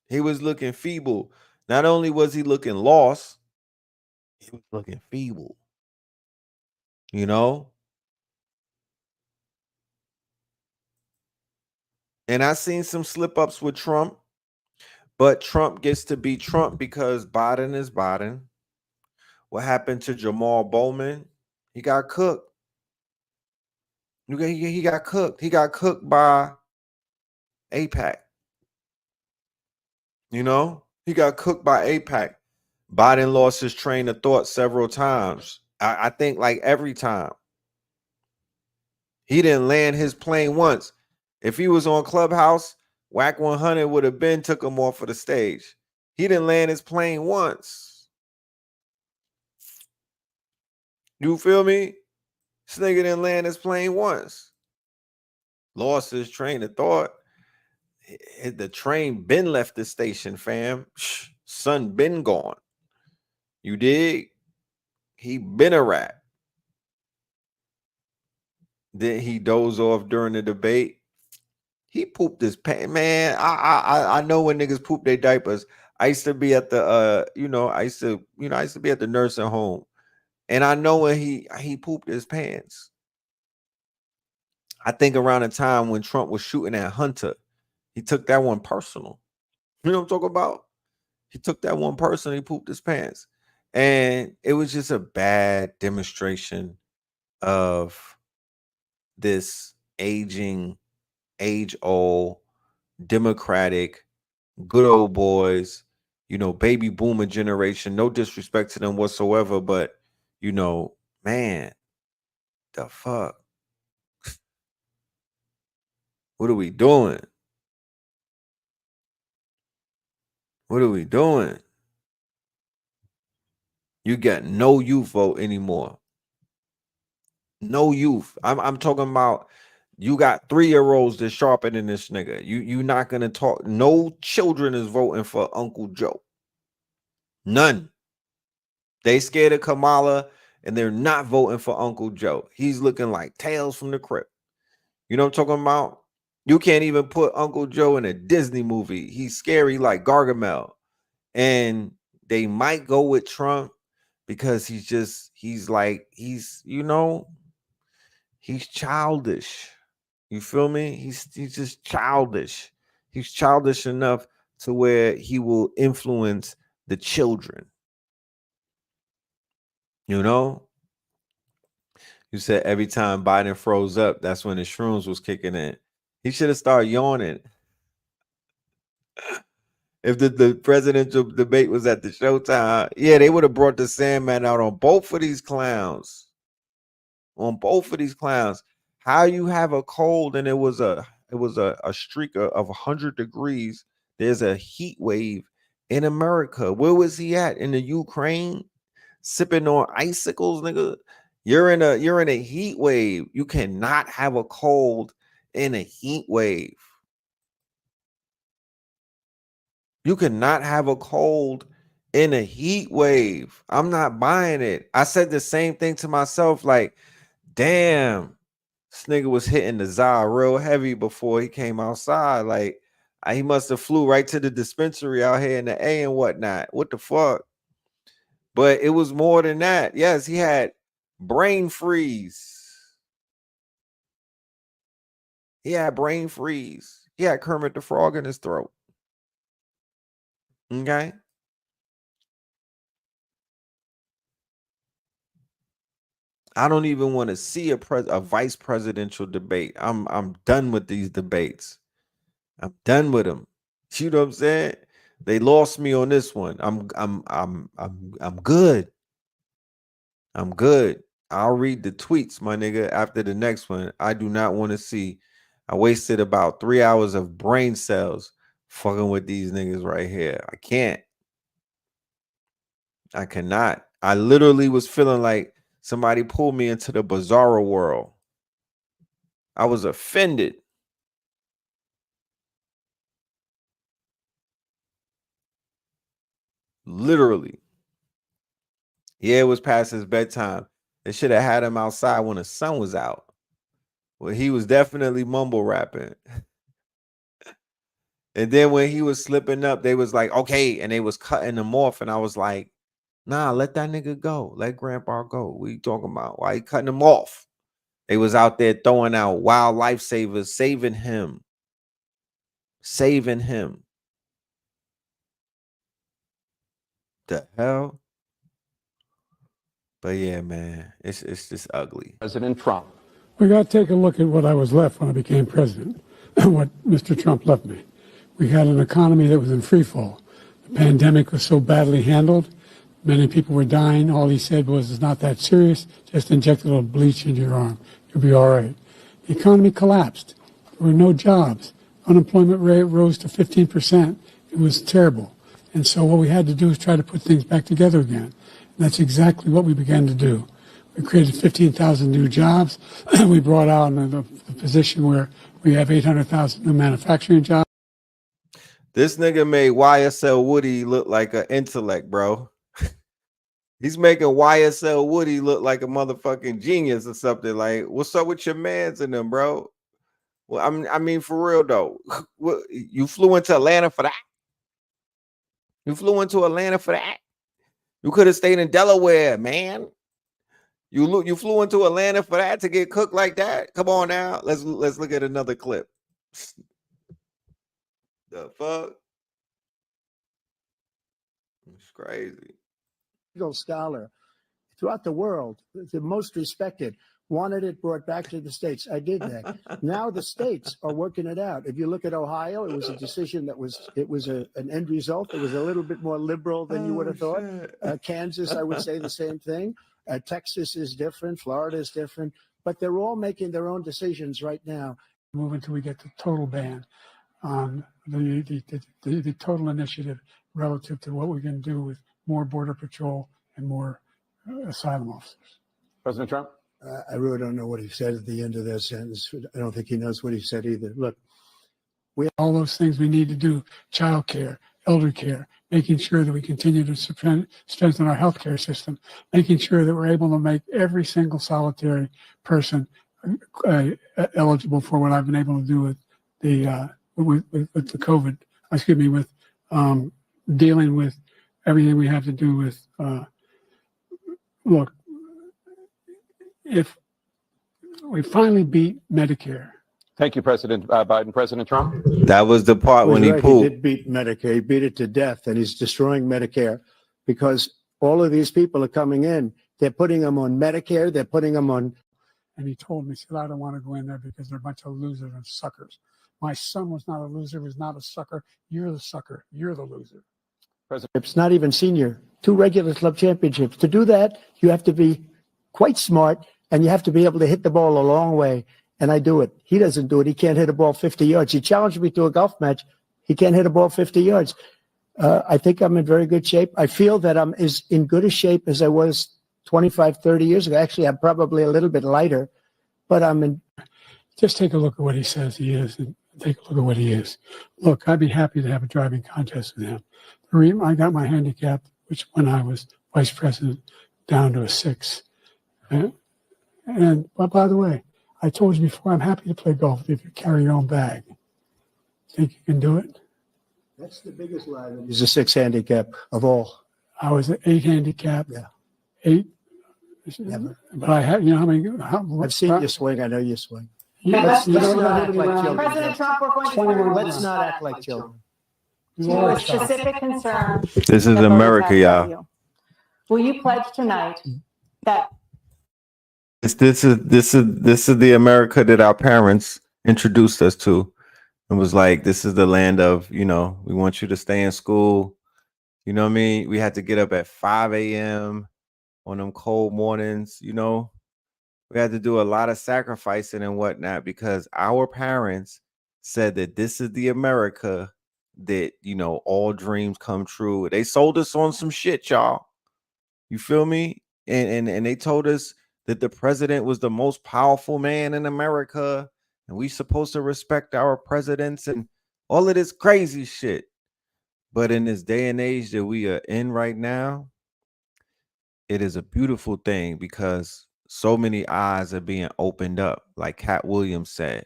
He was looking feeble. Not only was he looking lost, he was looking feeble. You know? And I seen some slip ups with Trump, but Trump gets to be Trump because Biden is Biden. What happened to Jamal Bowman? He got cooked. He got cooked. He got cooked by APAC. You know? He got cooked by APAC. Biden lost his train of thought several times. I think like every time. He didn't land his plane once. If he was on Clubhouse, Whack 100 would have been took him off of the stage. He didn't land his plane once. You feel me? This nigga didn't land his plane once. Lost his train of thought. The train been left the station, fam. Son been gone. You dig? He been a rat. Then he doze off during the debate. He pooped his pants, man. I know when niggas poop their diapers. I used to be at the I used to be at the nursing home. And I know when he pooped his pants. I think around the time when Trump was shooting at Hunter, he took that one personal. You know what I'm talking about? He took that one personal, he pooped his pants. And it was just a bad demonstration of this age-old, democratic, good old boys, baby boomer generation. No disrespect to them whatsoever, but man, the fuck? What are we doing? What are we doing? You got no youth vote anymore. No youth. I'm talking about you got 3-year-olds that's sharper than this nigga. You not gonna talk. No children is voting for Uncle Joe. None. They scared of Kamala and they're not voting for Uncle Joe. He's looking like Tales from the Crypt. You know what I'm talking about? You can't even put Uncle Joe in a Disney movie. He's scary like Gargamel. And they might go with Trump because he's childish. You feel me? He's just childish. He's childish enough to where he will influence the children. You know? You said every time Biden froze up, that's when the shrooms was kicking in. He should have started yawning. If the presidential debate was at the Showtime, yeah, they would have brought the Sandman out on both of these clowns. On both of these clowns. How you have a cold and it was a streak of 100 degrees. There's a heat wave in America. Where was he at? In the Ukraine? Sipping on icicles, nigga. You're in a heat wave. You cannot have a cold in a heat wave. You cannot have a cold in a heat wave. I'm not buying it. I said the same thing to myself, like, damn, this nigga was hitting the Zah real heavy before he came outside. Like, he must have flew right to the dispensary out here in the A and whatnot. What the fuck? But it was more than that. Yes, he had brain freeze. He had brain freeze. He had Kermit the Frog in his throat. Okay. I don't even want to see a vice presidential debate. I'm done with these debates. I'm done with them. You know what I'm saying? They lost me on this one. I'm good. I'm good. I'll read the tweets, my nigga, after the next one. I do not want to see. I wasted about 3 hours of brain cells fucking with these niggas right here. I can't. I cannot. I literally was feeling like somebody pulled me into the bizarro world. I was offended. Literally. Yeah, it was past his bedtime. They should have had him outside when the sun was out. Well, he was definitely mumble rapping. And then when he was slipping up, they was like, okay, and they was cutting him off. And I was like, nah, let that nigga go. Let grandpa go. What you talking about? Why you cutting him off? They was out there throwing out wild lifesavers, saving him. Saving him. The hell? But yeah, man, it's just ugly. President Trump. We got to take a look at what I was left when I became president, what Mr. Trump left me. We had an economy that was in free fall. The pandemic was so badly handled. Many people were dying. All he said was, it's not that serious. Just inject a little bleach into your arm. You'll be all right. The economy collapsed. There were no jobs. Unemployment rate rose to 15%. It was terrible. And so what we had to do is try to put things back together again. And that's exactly what we began to do. We created 15,000 new jobs. We brought out the position where we have 800,000 new manufacturing jobs. This nigga made YSL Woody look like an intellect, bro. He's making YSL Woody look like a motherfucking genius or something. Like, what's up with your mans in them, bro? Well, I mean, for real though. You flew into Atlanta for that? You flew into Atlanta for that? You could have stayed in Delaware, man. You flew into Atlanta for that to get cooked like that? Come on now. Let's look at another clip. The fuck? It's crazy. Scholar throughout the world, the most respected, wanted it brought back to the states. I did that. Now the states are working it out. If you look at Ohio, it was a decision that was an end result. It was a little bit more liberal than you would have thought. Kansas, I would say the same thing. Texas is different. Florida is different. But they're all making their own decisions right now. Move until we get the total ban on the total initiative relative to what we can do with more Border Patrol and more asylum officers. President Trump? I really don't know what he said at the end of that sentence. I don't think he knows what he said either. Look, all those things we need to do, child care, elder care, making sure that we continue to strengthen our healthcare system, making sure that we're able to make every single solitary person eligible for what I've been able to do with the with the COVID. Excuse me, with dealing with everything we have to do with. Look, if we finally beat Medicare. Thank you, President Biden. President Trump? That was the part when he He pooped. did beat Medicare. He beat it to death, and he's destroying Medicare because all of these people are coming in. They're putting them on Medicare. They're putting them on. And he told me, he said, I don't want to go in there because they're a bunch of losers and suckers. My son was not a loser, was not a sucker. You're the sucker. You're the loser. It's not even senior. 2 regular club championships. To do that, you have to be quite smart, and you have to be able to hit the ball a long way. And I do it. He doesn't do it. He can't hit a ball 50 yards. He challenged me to a golf match. He can't hit a ball 50 yards. I think I'm in very good shape. I feel that I'm as in good a shape as I was 25, 30 years ago. Actually, I'm probably a little bit lighter, but I'm in. Just take a look at what he says he is and take a look at what he is. Look, I'd be happy to have a driving contest with him. I got my handicap, which when I was vice president, down to a 6. But by the way, I told you before, I'm happy to play golf if you carry your own bag. Think you can do it? That's the biggest lie. He's a 6 handicap of all. I was an 8 handicap. Yeah. 8. Never. But I had, you know, I've seen you swing. I know you swing. Let's not act like children. President Trump, we're going to turn Let's not act like children. to a specific concern. This is that America, voters have for y'all. you. Will you pledge tonight that This is the America that our parents introduced us to. It was like, this is the land of, you know, we want you to stay in school. You know what I mean? We had to get up at 5 a.m. on them cold mornings, you know. We had to do a lot of sacrificing and whatnot because our parents said that this is the America that, you know, all dreams come true. They sold us on some shit, y'all. You feel me? And they told us that the president was the most powerful man in America, and we supposed to respect our presidents and all of this crazy shit. But in this day and age that we are in right now, it is a beautiful thing because so many eyes are being opened up. Like Cat Williams said,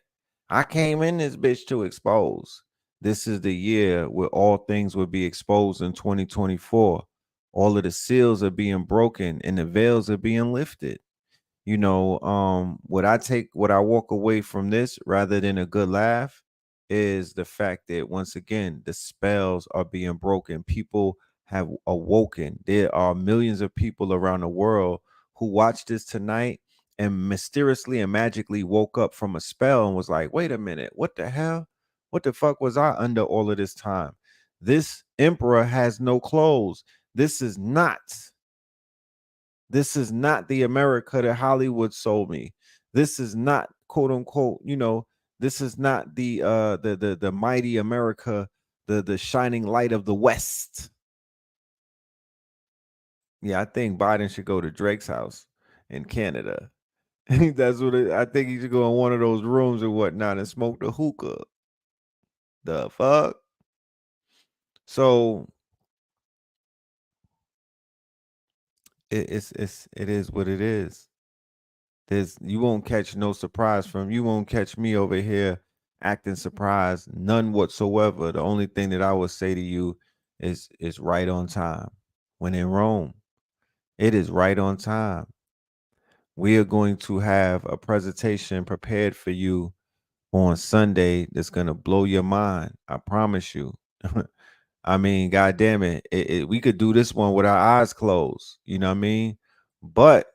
I came in this bitch to expose. This is the year where all things will be exposed in 2024. All of the seals are being broken and the veils are being lifted. You know, what I walk away from this rather than a good laugh is the fact that once again, the spells are being broken. People have awoken. There are millions of people around the world who watched this tonight and mysteriously and magically woke up from a spell and was like, wait a minute, what the hell? What the fuck was I under all of this time? This emperor has no clothes. This is not the America that Hollywood sold me. This is not, quote unquote, you know, this is not the mighty America, the shining light of the West. Yeah, I think Biden should go to Drake's house in Canada. That's what I think he should go in one of those rooms and whatnot and smoke the hookah. The fuck? So it is what it is. You won't catch no surprise from you won't catch me over here acting surprised, none whatsoever. The only thing that I would say to you is right on time. When in Rome, it is right on time. We are going to have a presentation prepared for you on Sunday that's going to blow your mind. I promise you. I mean, God damn it. We could do this one with our eyes closed. You know what I mean? But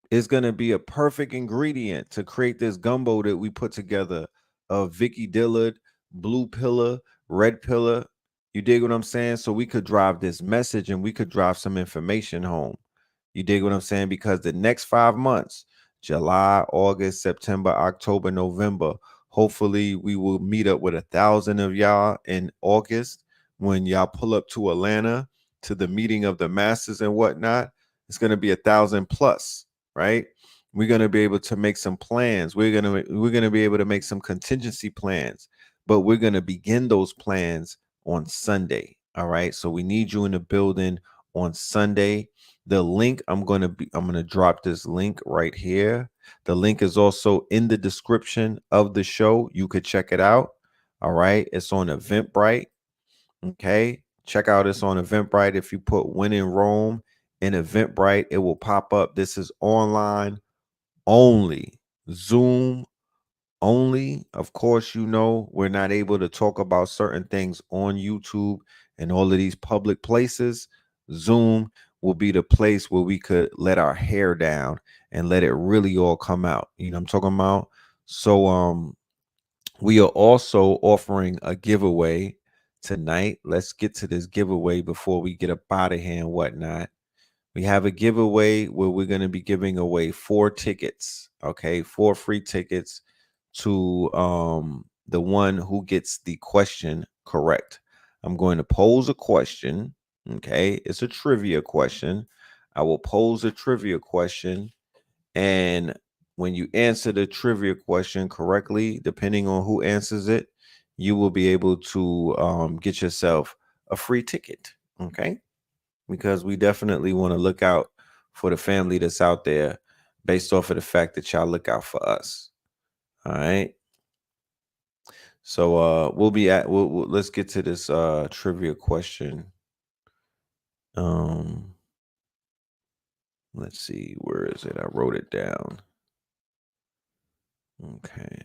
it's going to be a perfect ingredient to create this gumbo that we put together of Vicky Dillard, Blue Pillar, Red Pillar. You dig what I'm saying? So we could drive this message and we could drive some information home. You dig what I'm saying? Because the next 5 months, July, August, September, October, November, hopefully we will meet up with 1,000 of y'all in August. when y'all pull up to Atlanta to the meeting of the masses and whatnot, it's going to be 1,000 plus, right? We're going to be able to make some plans. We're going to be able to make some contingency plans, but we're going to begin those plans on Sunday. All right. So we need you in the building on Sunday. The link I'm going to drop this link right here. The link is also in the description of the show. You could check it out. All right. It's on Eventbrite. Okay. Check out it's on Eventbrite. If you put When in Rome in Eventbrite, it will pop up. This is online only, Zoom only. Of course, you know, we're not able to talk about certain things on YouTube and all of these public places. Zoom will be the place where we could let our hair down and let it really all come out. You know what I'm talking about? So we are also offering a giveaway tonight. Let's get to this giveaway before we get up out of here and whatnot. We have a giveaway where we're going to be giving away 4 tickets, okay? 4 free tickets to the one who gets the question correct. I'm going to pose a question, okay? It's a trivia question. I will pose a trivia question, and when you answer the trivia question correctly, depending on who answers it, you will be able to get yourself a free ticket, okay? Because we definitely want to look out for the family that's out there based off of the fact that y'all look out for us. All right. So let's get to this trivia question. Let's see, where is it? I wrote it down. Okay.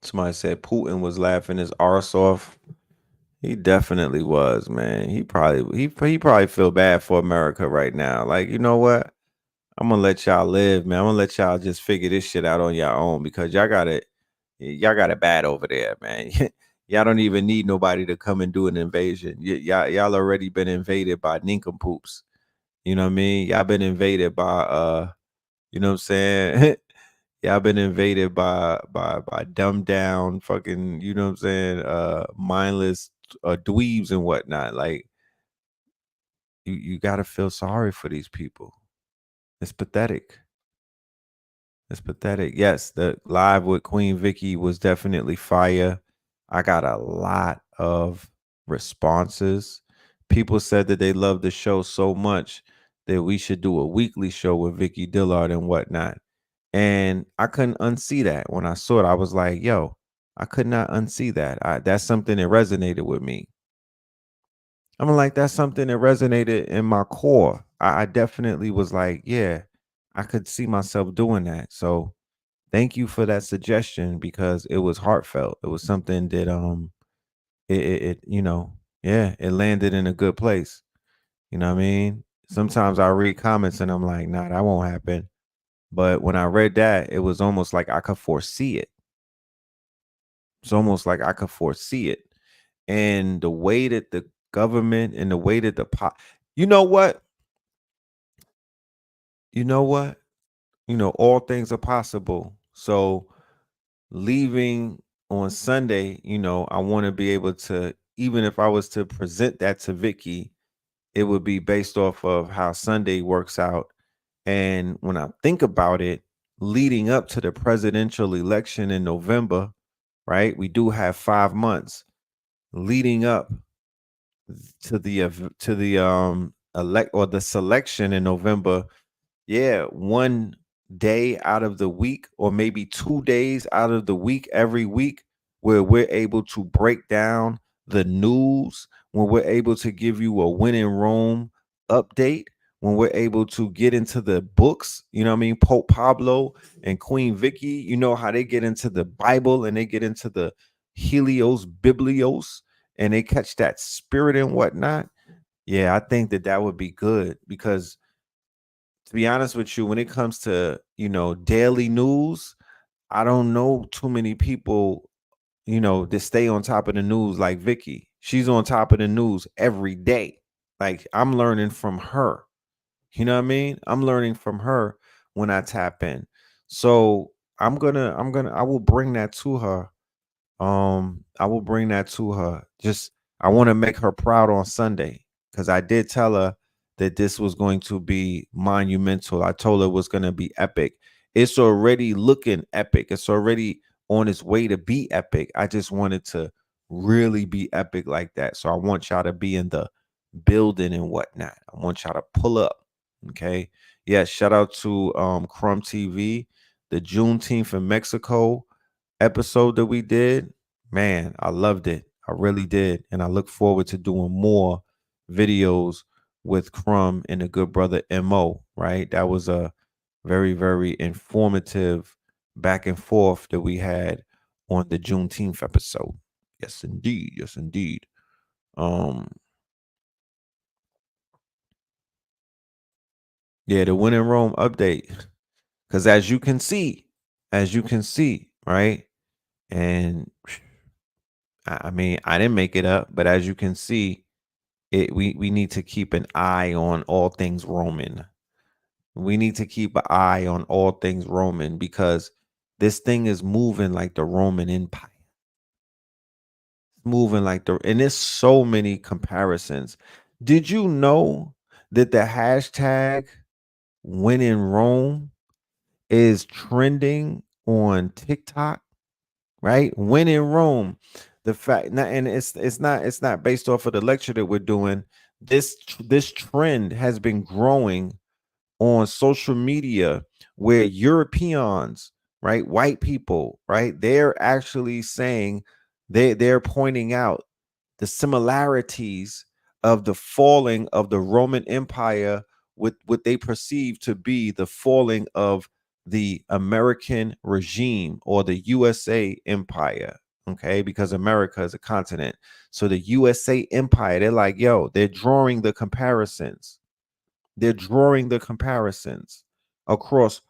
Somebody said Putin was laughing his arse off. He definitely was, man. He probably feel bad for America right now. Like, you know what? I'm gonna let y'all live, man. I'm gonna let y'all just figure this shit out on your own because y'all got it bad over there, man. Y'all don't even need nobody to come and do an invasion. Y'all already been invaded by nincompoops. You know what I mean? Y'all been invaded by you know what I'm saying? Y'all been invaded by dumbed down fucking, you know what I'm saying, mindless dweebs and whatnot. Like you gotta feel sorry for these people. It's pathetic. It's pathetic. Yes, the live with Queen Vicky was definitely fire. I got a lot of responses. People said that they loved the show so much that we should do a weekly show with Vicky Dillard and whatnot. And I couldn't unsee that. When I saw it, I was like, yo, I could not unsee that. That's something that resonated with me. I'm like, that's something that resonated in my core. I definitely was like, yeah, I could see myself doing that. So thank you for that suggestion because it was heartfelt. It was something that it you know, yeah, it landed in a good place. You know what I mean? Sometimes I read comments and I'm like, nah, that won't happen. But when I read that, it was almost like I could foresee it. It's almost like I could foresee it. And the way that the government and the way that you know what? You know what? You know, all things are possible. So leaving on Sunday, you know, I want to be able to, even if I was to present that to Vicky, it would be based off of how Sunday works out. And when I think about it, leading up to the presidential election in November, right? We do have 5 months leading up to the elect or the selection in November. Yeah, one day out of the week or maybe 2 days out of the week every week where we're able to break down the news, when we're able to give you a When in Rome update, when we're able to get into the books, you know what I mean? Pope Pablo and Queen Vicky, you know how they get into the Bible and they get into the Helios Biblios and they catch that spirit and whatnot. Yeah, I think that would be good because to be honest with you, when it comes to, you know, daily news, I don't know too many people, you know, that stay on top of the news like Vicky. She's on top of the news every day. Like I'm learning from her. You know what I mean? I'm learning from her when I tap in. So I will bring that to her. I will bring that to her. Just I want to make her proud on Sunday because I did tell her that this was going to be monumental. I told her it was going to be epic. It's already looking epic. It's already on its way to be epic. I just wanted to really be epic like that. So I want y'all to be in the building and whatnot. I want y'all to pull up. Okay. Yeah. Shout out to Crumb TV, the Juneteenth in Mexico episode that we did. Man, I loved it. I really did. And I look forward to doing more videos with Crumb and the good brother Mo, right? That was a very, very informative back and forth that we had on the Juneteenth episode. Yes, indeed. Yes, indeed. Yeah, the Win in Rome update. Because as you can see, right? And I mean, I didn't make it up, but as you can see, we need to keep an eye on all things Roman. We need to keep an eye on all things Roman because this thing is moving like the Roman Empire. Moving like and there's so many comparisons. Did you know that the hashtag Win in Rome is trending on TikTok? Right? When in Rome, the fact and it's not based off of the lecture that we're doing. This trend has been growing on social media where Europeans, right, white people, right, they're actually saying they're pointing out the similarities of the falling of the Roman Empire with what they perceive to be the falling of the American regime or the USA empire. Okay, because America is a continent. So the USA empire, they're like, yo, they're drawing the comparisons. They're drawing the comparisons across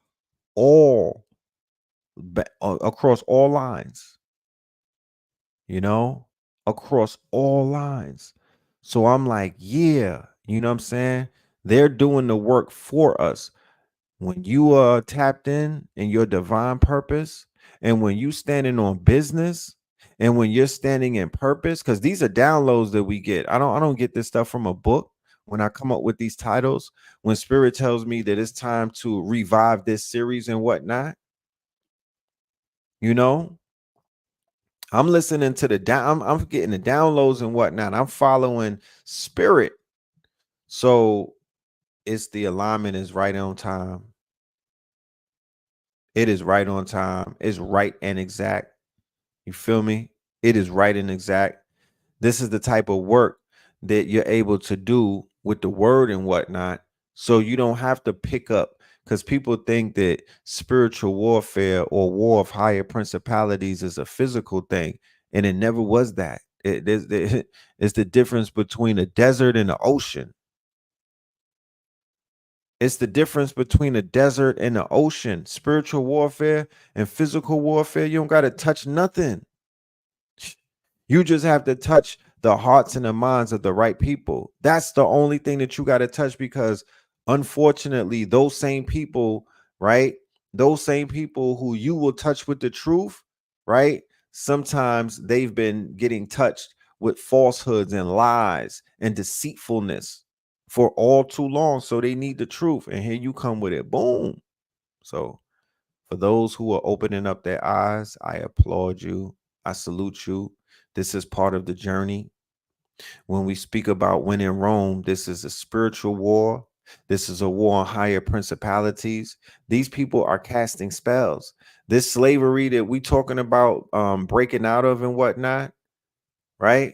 all across all lines, you know, across all lines. So I'm like, yeah, you know what I'm saying? They're doing the work for us. When you are tapped in your divine purpose, and when you standing on business, and when you're standing in purpose, because these are downloads that we get. I don't get this stuff from a book. When I come up with these titles, when spirit tells me that it's time to revive this series and whatnot, you know, I'm listening to the down. I'm getting the downloads and whatnot. I'm following spirit. So it's the alignment is right on time. It is right on time. It's right and exact. You feel me? It is right and exact. This is the type of work that you're able to do with the word and whatnot. So you don't have to pick up because people think that spiritual warfare or war of higher principalities is a physical thing. And it never was that. It's the difference between a desert and the ocean. It's the difference between a desert and the ocean. Spiritual warfare and physical warfare, you don't got to touch nothing. You just have to touch the hearts and the minds of the right people. That's the only thing that you got to touch because unfortunately, those same people, right? Those same people who you will touch with the truth, right? Sometimes they've been getting touched with falsehoods and lies and deceitfulness for all too long. So they need the truth. And here you come with it. Boom. So for those who are opening up their eyes, I applaud you. I salute you. This is part of the journey. When we speak about winning Rome, this is a spiritual war. This is a war on higher principalities. These people are casting spells. This slavery that we talking about breaking out of and whatnot, right?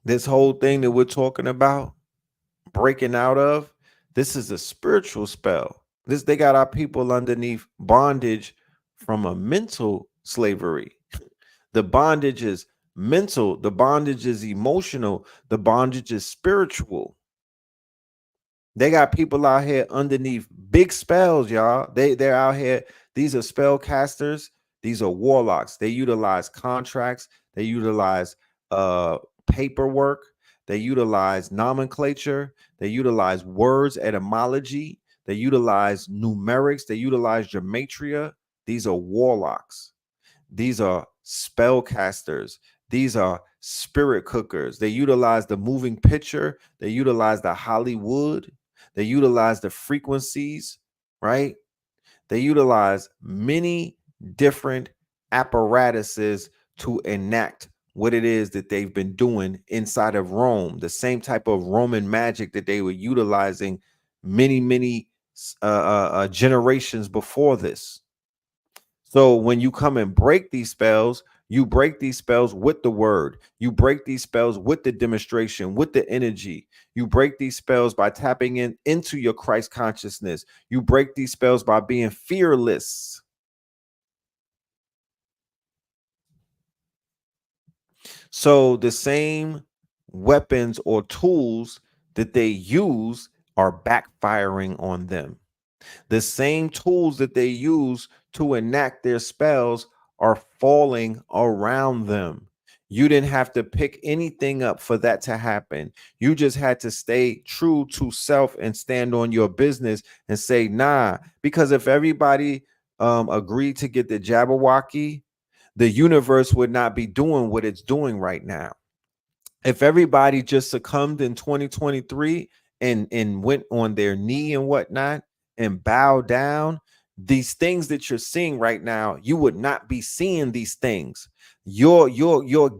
This whole thing that we're talking about breaking out of, this is a spiritual spell. They got our people underneath bondage from a mental slavery. The bondage is mental, the bondage is emotional, the bondage is spiritual. They got people out here underneath big spells, y'all. They're out here. These are spell casters. These are warlocks. They utilize contracts. They utilize paperwork. They utilize nomenclature. They utilize words, etymology. They utilize numerics. They utilize gematria. These are warlocks. These are spellcasters. These are spirit cookers. They utilize the moving picture. They utilize the Hollywood. They utilize the frequencies, right? They utilize many different apparatuses to enact what it is that they've been doing inside of Rome, the same type of Roman magic that they were utilizing many generations before this. So when you come and break these spells, you break these spells with the word. You break these spells with the demonstration, with the energy. You break these spells by tapping into your Christ consciousness. You break these spells by being fearless. So the same weapons or tools that they use are backfiring on them. The same tools that they use to enact their spells are falling around them. You didn't have to pick anything up for that to happen. You just had to stay true to self and stand on your business and say, nah, because if everybody agreed to get the Jabberwocky, the universe would not be doing what it's doing right now. If everybody just succumbed in 2023 and went on their knee and whatnot and bowed down, these things that you're seeing right now, you would not be seeing these things. Your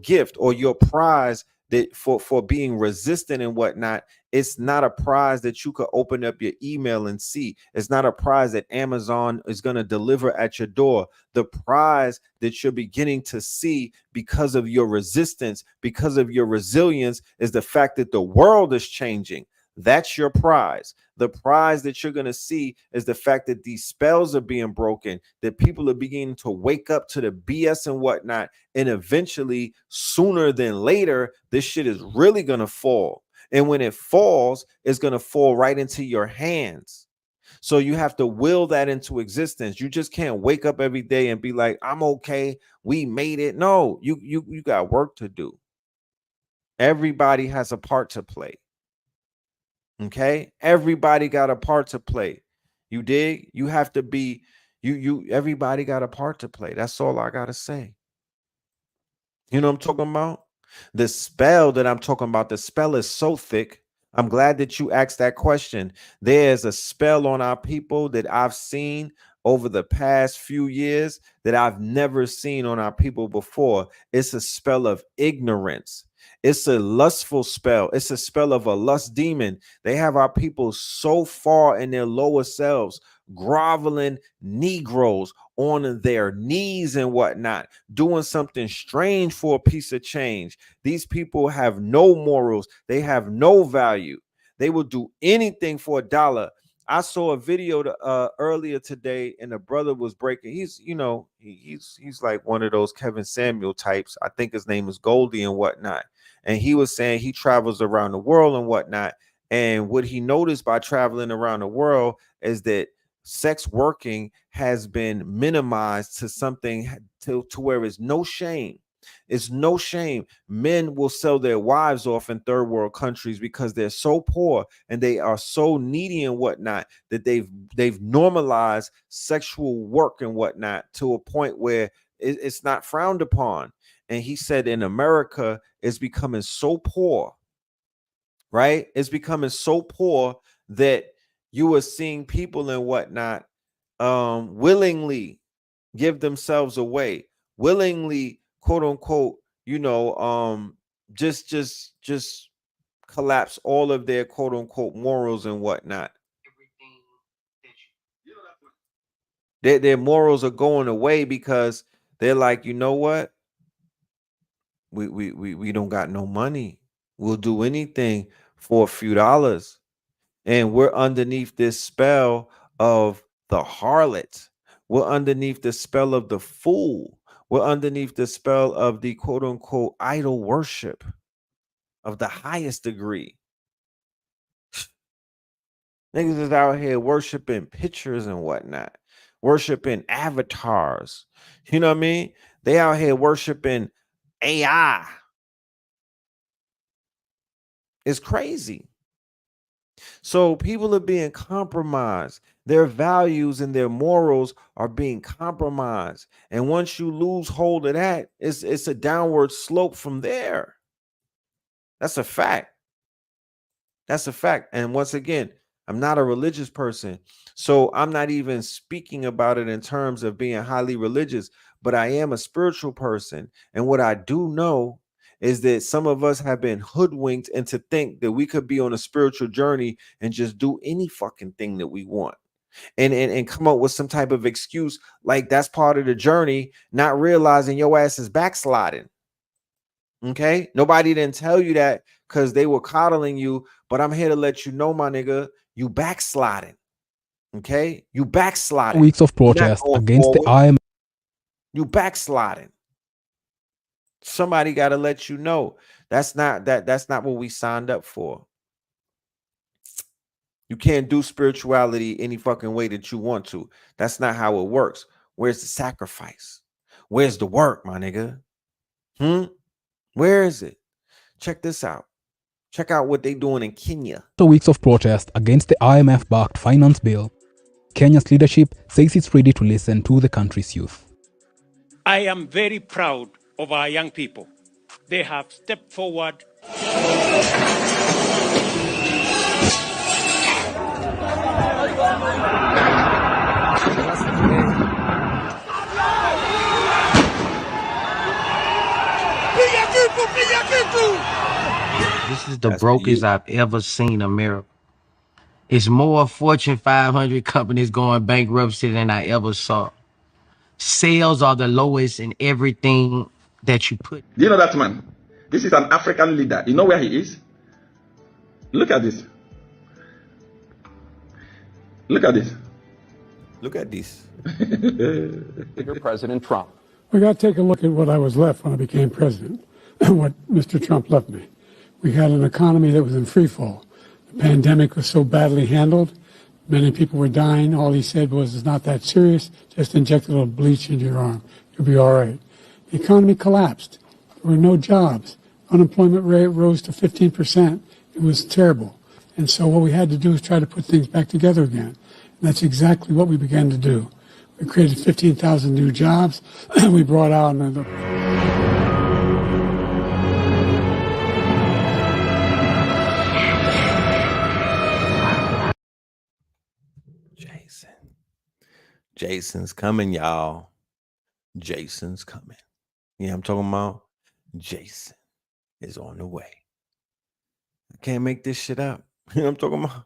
gift or your prize that for being resistant and whatnot, it's not a prize that you could open up your email and see. It's not a prize that Amazon is going to deliver at your door. The prize that you're beginning to see because of your resistance, because of your resilience, is the fact that the world is changing. That's your prize. The prize that you're going to see is the fact that these spells are being broken, that people are beginning to wake up to the BS and whatnot. And eventually, sooner than later, this shit is really going to fall. And when it falls, it's going to fall right into your hands. So you have to will that into existence. You just can't wake up every day and be like, I'm okay, we made it. No, you got work to do. Everybody has a part to play. Okay, everybody got a part to play. You dig? You have to be everybody got a part to play. That's all I gotta say. You know what I'm talking about? The spell that I'm talking about, the spell is so thick. I'm glad that you asked that question. There's a spell on our people that I've seen over the past few years that I've never seen on our people before. It's a spell of ignorance. It's a lustful spell. It's a spell of a lust demon. They have our people so far in their lower selves, groveling Negroes on their knees and whatnot, doing something strange for a piece of change. These people have no morals. They have no value. They will do anything for $1. I saw a video earlier today, and the brother was breaking. He's, he's like one of those Kevin Samuel types. I think his name is Goldie and whatnot. And he was saying he travels around the world and whatnot. And what he noticed by traveling around the world is that sex working has been minimized to something to where it's no shame. It's no shame. Men will sell their wives off in third world countries because they're so poor and they are so needy and whatnot that they've normalized sexual work and whatnot to a point where it's not frowned upon. And he said in America, it's becoming so poor, right? It's becoming so poor that you are seeing people and whatnot willingly give themselves away, willingly, quote unquote, just collapse all of their quote unquote morals and whatnot. Their morals are going away because they're like, you know what? We don't got no money. We'll do anything for a few dollars. And we're underneath this spell of the harlot. We're underneath the spell of the fool. We're underneath the spell of the quote unquote idol worship of the highest degree. Niggas is out here worshiping pictures and whatnot, worshiping avatars. You know what I mean? They out here worshiping AI. It's crazy. So people are being compromised. Their values and their morals are being compromised. And once you lose hold of that, it's a downward slope from there. That's a fact. That's a fact. And once again, I'm not a religious person. So I'm not even speaking about it in terms of being highly religious, but I am a spiritual person. And what I do know is that some of us have been hoodwinked into think that we could be on a spiritual journey and just do any fucking thing that we want. And come up with some type of excuse like that's part of the journey, not realizing your ass is backsliding. Okay, nobody didn't tell you that because they were coddling you, but I'm here to let you know, my nigga, you backsliding. Okay, you backsliding. Weeks of You're not protest going against the forward. IMF. You backsliding. Somebody got to let you know that's not what we signed up for. You can't do spirituality any fucking way that you want to. That's not how it works. Where's the sacrifice? Where's the work, my nigga? Where is it? Check this out. Check out what they doing in Kenya. After weeks of protest against the IMF-backed finance bill, Kenya's leadership says it's ready to listen to the country's youth. I am very proud of our young people. They have stepped forward. This is the brokest I've ever seen in America. It's more Fortune 500 companies going bankruptcy than I ever saw. Sales are the lowest in everything that you put. Do you know that man? This is an African leader. You know where he is? Look at this. Look at this. Look at this. President Trump. We got to take a look at what I was left when I became president, what Mr. Trump left me. We had an economy that was in free fall. The pandemic was so badly handled. Many people were dying. All he said was, it's not that serious. Just inject a little bleach into your arm. You'll be all right. The economy collapsed. There were no jobs. Unemployment rate rose to 15%. It was terrible. And so what we had to do is try to put things back together again. And that's exactly what we began to do. We created 15,000 new jobs. We brought out another. Jason's coming, y'all. Jason's coming. Yeah, I'm talking about Jason is on the way. I can't make this shit up. You know what I'm talking about?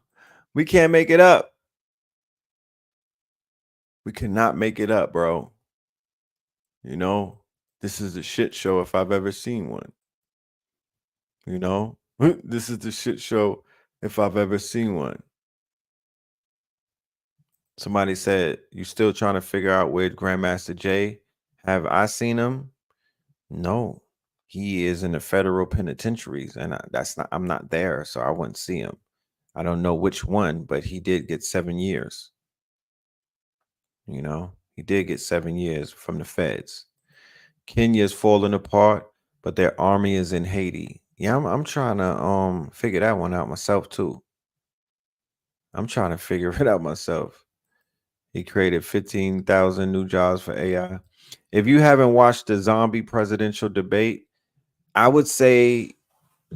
We can't make it up. We cannot make it up, bro. You know, this is a shit show if I've ever seen one. You know, this is the shit show if I've ever seen one. Somebody said, you still trying to figure out where Grandmaster Jay? Have I seen him? No, he is in the federal penitentiaries, and I'm not there, so I wouldn't see him. I don't know which one, but he did get 7 years. You know, he did get 7 years from the feds. Kenya's falling apart, but their army is in Haiti. Yeah, I'm trying to figure that one out myself too. I'm trying to figure it out myself. He created 15,000 new jobs for AI. If you haven't watched the zombie presidential debate, I would say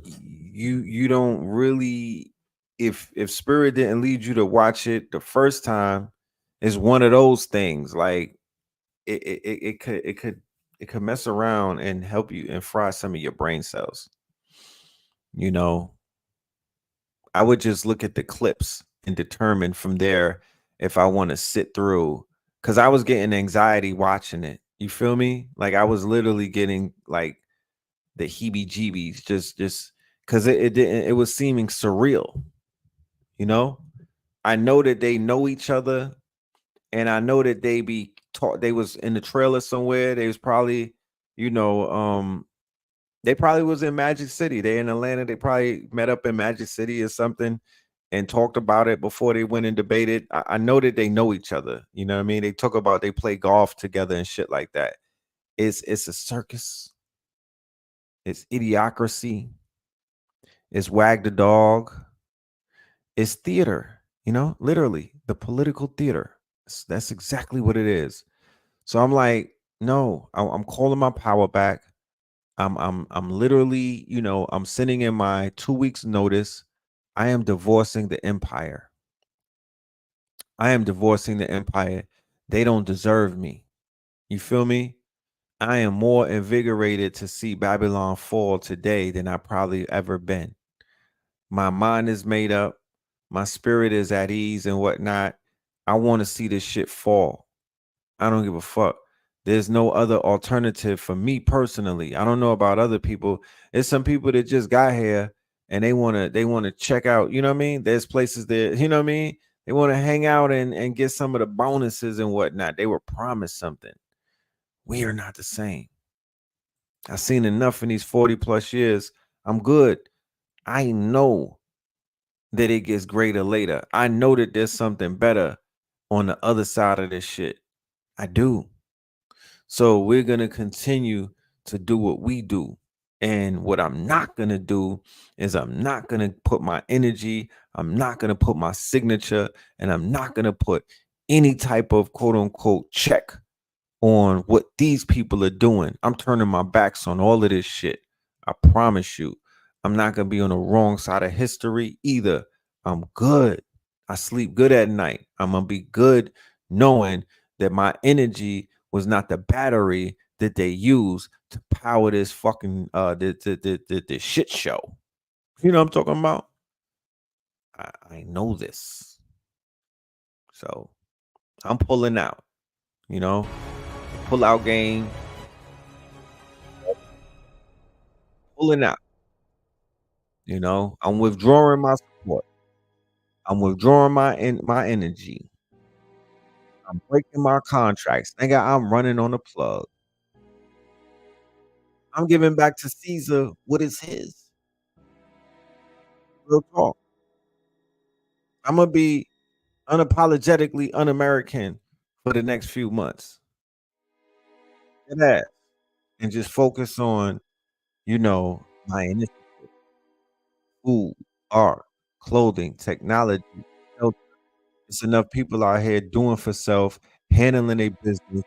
you don't really, if spirit didn't lead you to watch it the first time, it's one of those things. Like it could mess around and help you and fry some of your brain cells. You know, I would just look at the clips and determine from there if I want to sit through, because I was getting anxiety watching it. You feel me? Like I was literally getting like the heebie-jeebies just because it was seeming surreal. You know, I know that they know each other, and I know that they be taught. They was in the trailer somewhere. They was probably, you know, they probably was in Magic City. They in Atlanta. They probably met up in Magic City or something and talked about it before they went and debated. I know that they know each other. You know what I mean? They talk about they play golf together and shit like that. It's a circus. It's idiocracy. It's wag the dog. It's theater, literally the political theater. That's exactly what it is. So I'm like, no, I'm calling my power back. I'm literally, I'm sending in my 2 weeks notice. I am divorcing the empire. I am divorcing the empire. They don't deserve me. You feel me? I am more invigorated to see Babylon fall today than I probably ever been. My mind is made up. My spirit is at ease and whatnot. I want to see this shit fall. I don't give a fuck. There's no other alternative for me personally. I don't know about other people. There's some people that just got here and they wanna check out. You know what I mean? There's places there. You know what I mean? They want to hang out and get some of the bonuses and whatnot. They were promised something. We are not the same. I've seen enough in these 40 plus years. I'm good. I know that it gets greater later. I know that there's something better on the other side of this shit. I do. So we're going to continue to do what we do. And what I'm not going to do is I'm not going to put my energy, I'm not going to put my signature, and I'm not going to put any type of quote unquote check on what these people are doing. I'm turning my backs on all of this shit. I promise you. I'm not going to be on the wrong side of history either. I'm good. I sleep good at night. I'm going to be good knowing that my energy was not the battery that they use to power this fucking the shit show. You know what I'm talking about? I know this. So I'm pulling out, pull out game. Pulling out. I'm withdrawing my support. I'm withdrawing my energy. I'm breaking my contracts. Nigga, I'm running on the plug. I'm giving back to Caesar what is his. Real talk. I'm gonna be unapologetically un-American for the next few months. That and just focus on, my initiative. Food, art, clothing, technology, health. It's enough people out here doing for self, handling their business,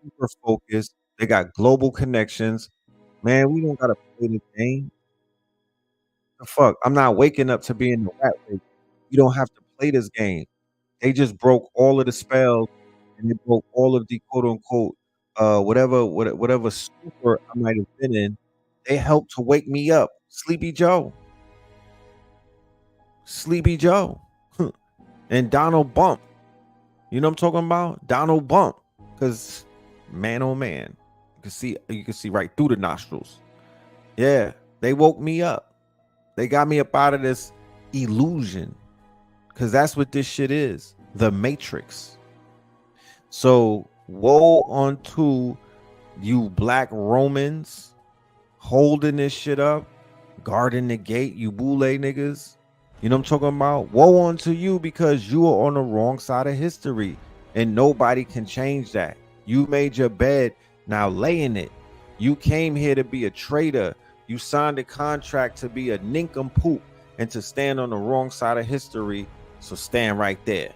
super focused. They got global connections. Man, we don't gotta play this game. The fuck? I'm not waking up to be in the rat race. You don't have to play this game. They just broke all of the spells and they broke all of the quote unquote whatever stupor I might have been in. They helped to wake me up. Sleepy Joe. Sleepy Joe. And Donald Bump. You know what I'm talking about? Donald Bump. Because man oh man. You can see right through the nostrils. Yeah, they woke me up. They got me up out of this illusion. Because that's what this shit is. The Matrix. So woe unto you black Romans holding this shit up, guarding the gate, you boule niggas. You know what I'm talking about? Woe unto you because you are on the wrong side of history and nobody can change that. You made your bed, now lay in it. You came here to be a traitor. You signed a contract to be a nincompoop and to stand on the wrong side of history. So stand right there.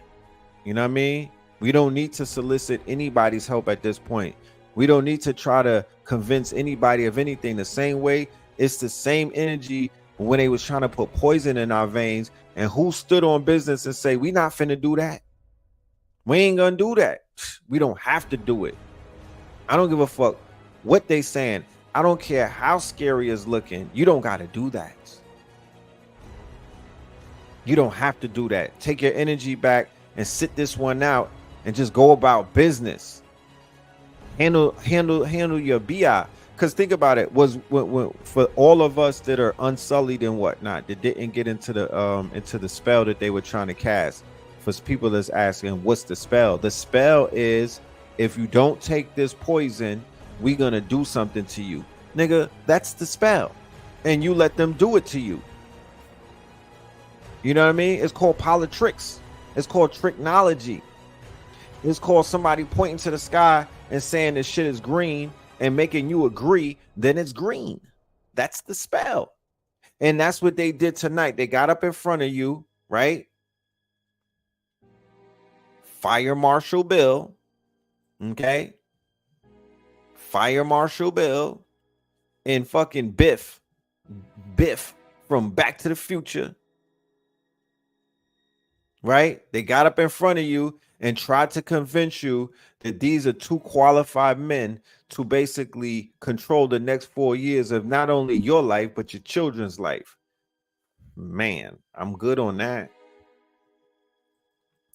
You know what I mean? We don't need to solicit anybody's help at this point. We don't need to try to convince anybody of anything. The same way, it's the same energy when they was trying to put poison in our veins. And who stood on business and say, we not finna do that. We ain't gonna do that. We don't have to do it. I don't give a fuck what they saying. I don't care how scary it's looking. You don't got to do that. You don't have to do that. Take your energy back and sit this one out and just go about business. Handle your BI. Because think about it, was when, for all of us that are unsullied and whatnot, that didn't get into the spell that they were trying to cast. For people that's asking, what's the spell? The spell is, if you don't take this poison, we gonna do something to you. Nigga, that's the spell. And you let them do it to you. You know what I mean? It's called politricks. It's called tricknology. It's called somebody pointing to the sky and saying this shit is green and making you agree, then it's green. That's the spell. And that's what they did tonight. They got up in front of you, right? Fire Marshal Bill. Okay. Fire Marshal Bill and fucking Biff from Back to the Future. Right? They got up in front of you and tried to convince you that these are two qualified men to basically control the next 4 years of not only your life, but your children's life. Man, I'm good on that.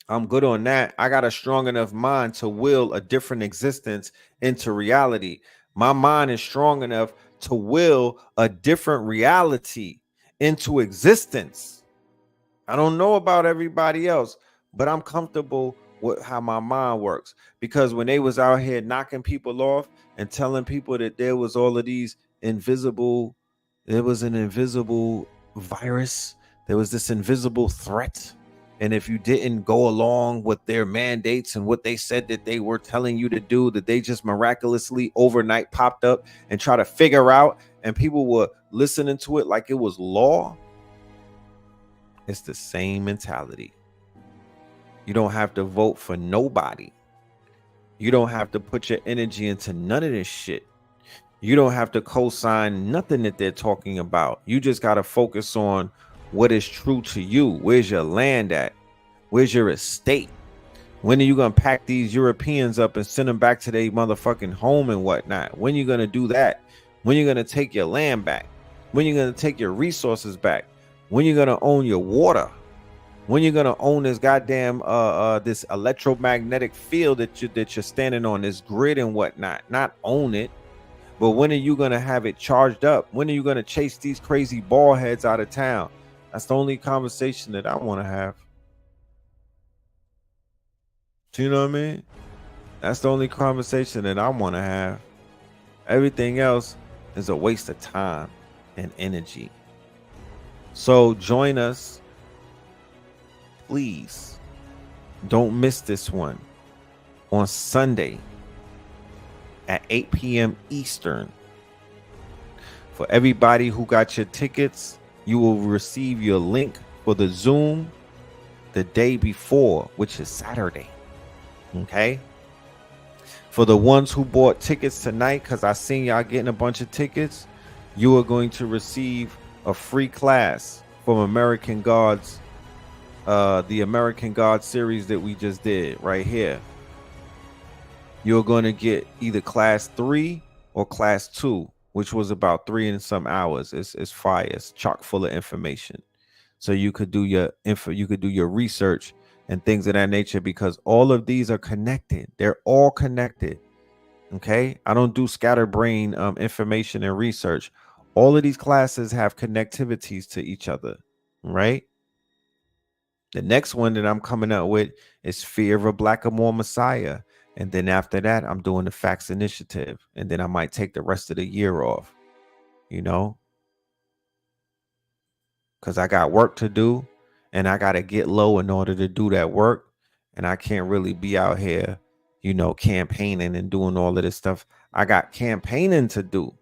I got a strong enough mind to will a different existence into reality. My mind is strong enough to will a different reality into existence. I don't know about everybody else, but I'm comfortable with how my mind works, because when they was out here knocking people off and telling people that there was all of these there was an invisible virus, there was this invisible threat, and if you didn't go along with their mandates and what they said that they were telling you to do, that they just miraculously overnight popped up and try to figure out, and people were listening to it like it was law. It's the same mentality. You don't have to vote for nobody. You don't have to put your energy into none of this shit. You don't have to co-sign nothing that they're talking about. You just got to focus on what is true to you. Where's your land at? Where's your estate? When are you going to pack these Europeans up and send them back to their motherfucking home and whatnot? When are you going to do that? When are you going to take your land back? When are you going to take your resources back? When are you going to own your water? When you're gonna own this goddamn this electromagnetic field that you're standing on, this grid and whatnot? Not own it, but when are you gonna have it charged up? When are you gonna chase these crazy ball heads out of town? That's the only conversation that I want to have. Do you know what I mean? That's the only conversation that I want to have. Everything else is a waste of time and energy. So join us. Please don't miss this one on Sunday at 8 p.m. Eastern. For everybody who got your tickets, you will receive your link for the Zoom the day before, which is Saturday. Okay? For the ones who bought tickets tonight, because I seen y'all getting a bunch of tickets, you are going to receive a free class from American Gods. The American God series that we just did right here. You're going to get either class 3 or class 2, which was about 3 and some hours. It's fire. It's chock full of information. So you could do your research and things of that nature, because all of these are connected. They're all connected. Okay. I don't do scatterbrain information and research. All of these classes have connectivities to each other. Right. The next one that I'm coming up with is Fear of a Blackamoor Messiah. And then after that, I'm doing the Facts Initiative. And then I might take the rest of the year off, you know, because I got work to do and I got to get low in order to do that work. And I can't really be out here, you know, campaigning and doing all of this stuff. I got campaigning to do.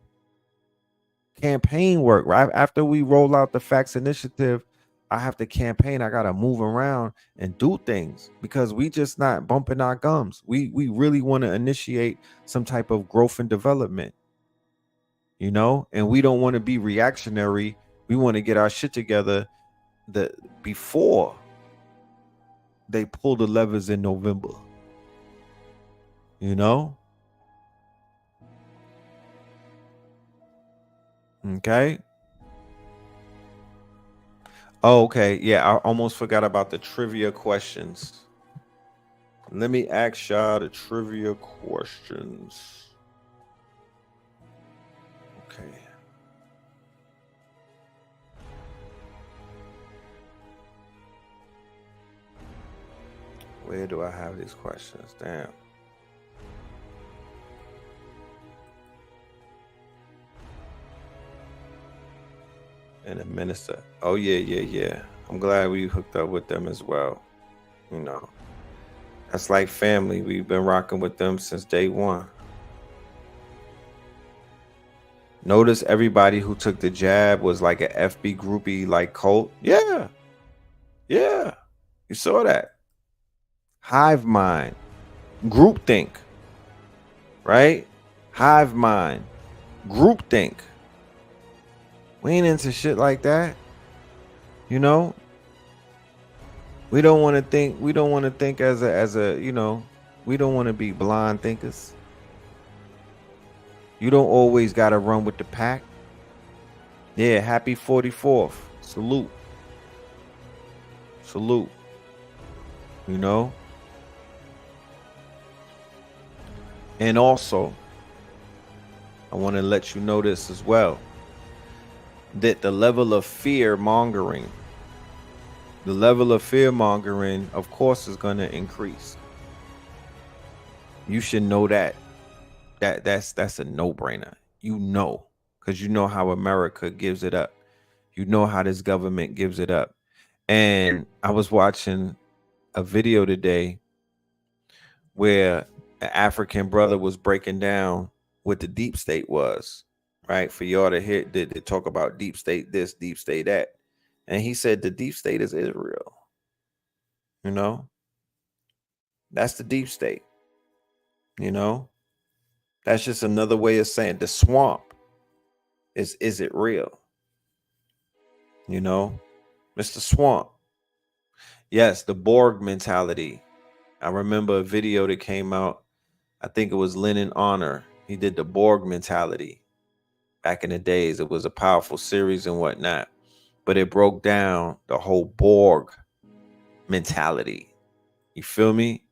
Campaign work, right? After we roll out the Facts Initiative, I have to campaign. I got to move around and do things, because we just not bumping our gums. We really want to initiate some type of growth and development, you know, and we don't want to be reactionary. We want to get our shit together before they pull the levers in November, you know? Okay. Oh, okay. Yeah, I almost forgot about the trivia questions. Let me ask y'all the trivia questions. Okay. Where do I have these questions? Damn. And a minister. Oh, yeah. I'm glad we hooked up with them as well. You know, that's like family. We've been rocking with them since day one. Notice everybody who took the jab was like a FB groupie like cult. Yeah. Yeah. You saw that. Hive mind. Groupthink. Right? Hive mind. Groupthink. We ain't into shit like that. You know? We don't want to think as a, you know, we don't want to be blind thinkers. You don't always gotta run with the pack. Yeah, happy 44th. Salute. Salute. You know? And also, I want to let you know this as well, that the level of fear mongering, of course, is going to increase. You should know that. That's a no-brainer. You know, because you know how America gives it up. You know how this government gives it up. And I was watching a video today where an African brother was breaking down what the deep state was, right? For y'all to hear, to talk about deep state this, deep state that. And he said the deep state is Israel. You know? That's the deep state. You know? That's just another way of saying the swamp is it real? You know? Mr. Swamp. Yes, the Borg mentality. I remember a video that came out. I think it was Lennon Honor. He did the Borg mentality. Back in the days, it was a powerful series and whatnot, but it broke down the whole Borg mentality. You feel me?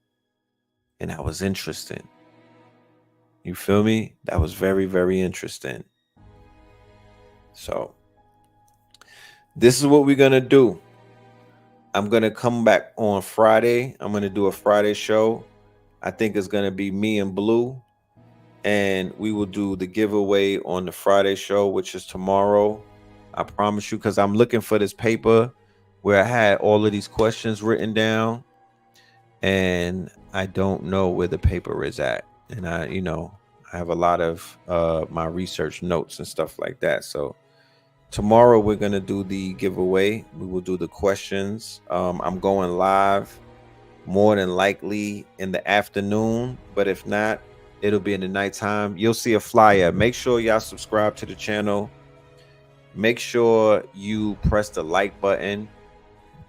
And that was interesting. You feel me? That was very, very interesting. So this is what we're going to do. I'm going to come back on Friday. I'm going to do a Friday show. I think it's going to be me and Blue. And we will do the giveaway on the Friday show, which is tomorrow. I promise you, because I'm looking for this paper where I had all of these questions written down. And I don't know where the paper is at. And I have a lot of my research notes and stuff like that. So tomorrow we're going to do the giveaway. We will do the questions. I'm going live more than likely in the afternoon. But if not, it'll be in the nighttime. You'll see a flyer. Make sure y'all subscribe to the channel. Make sure you press the like button.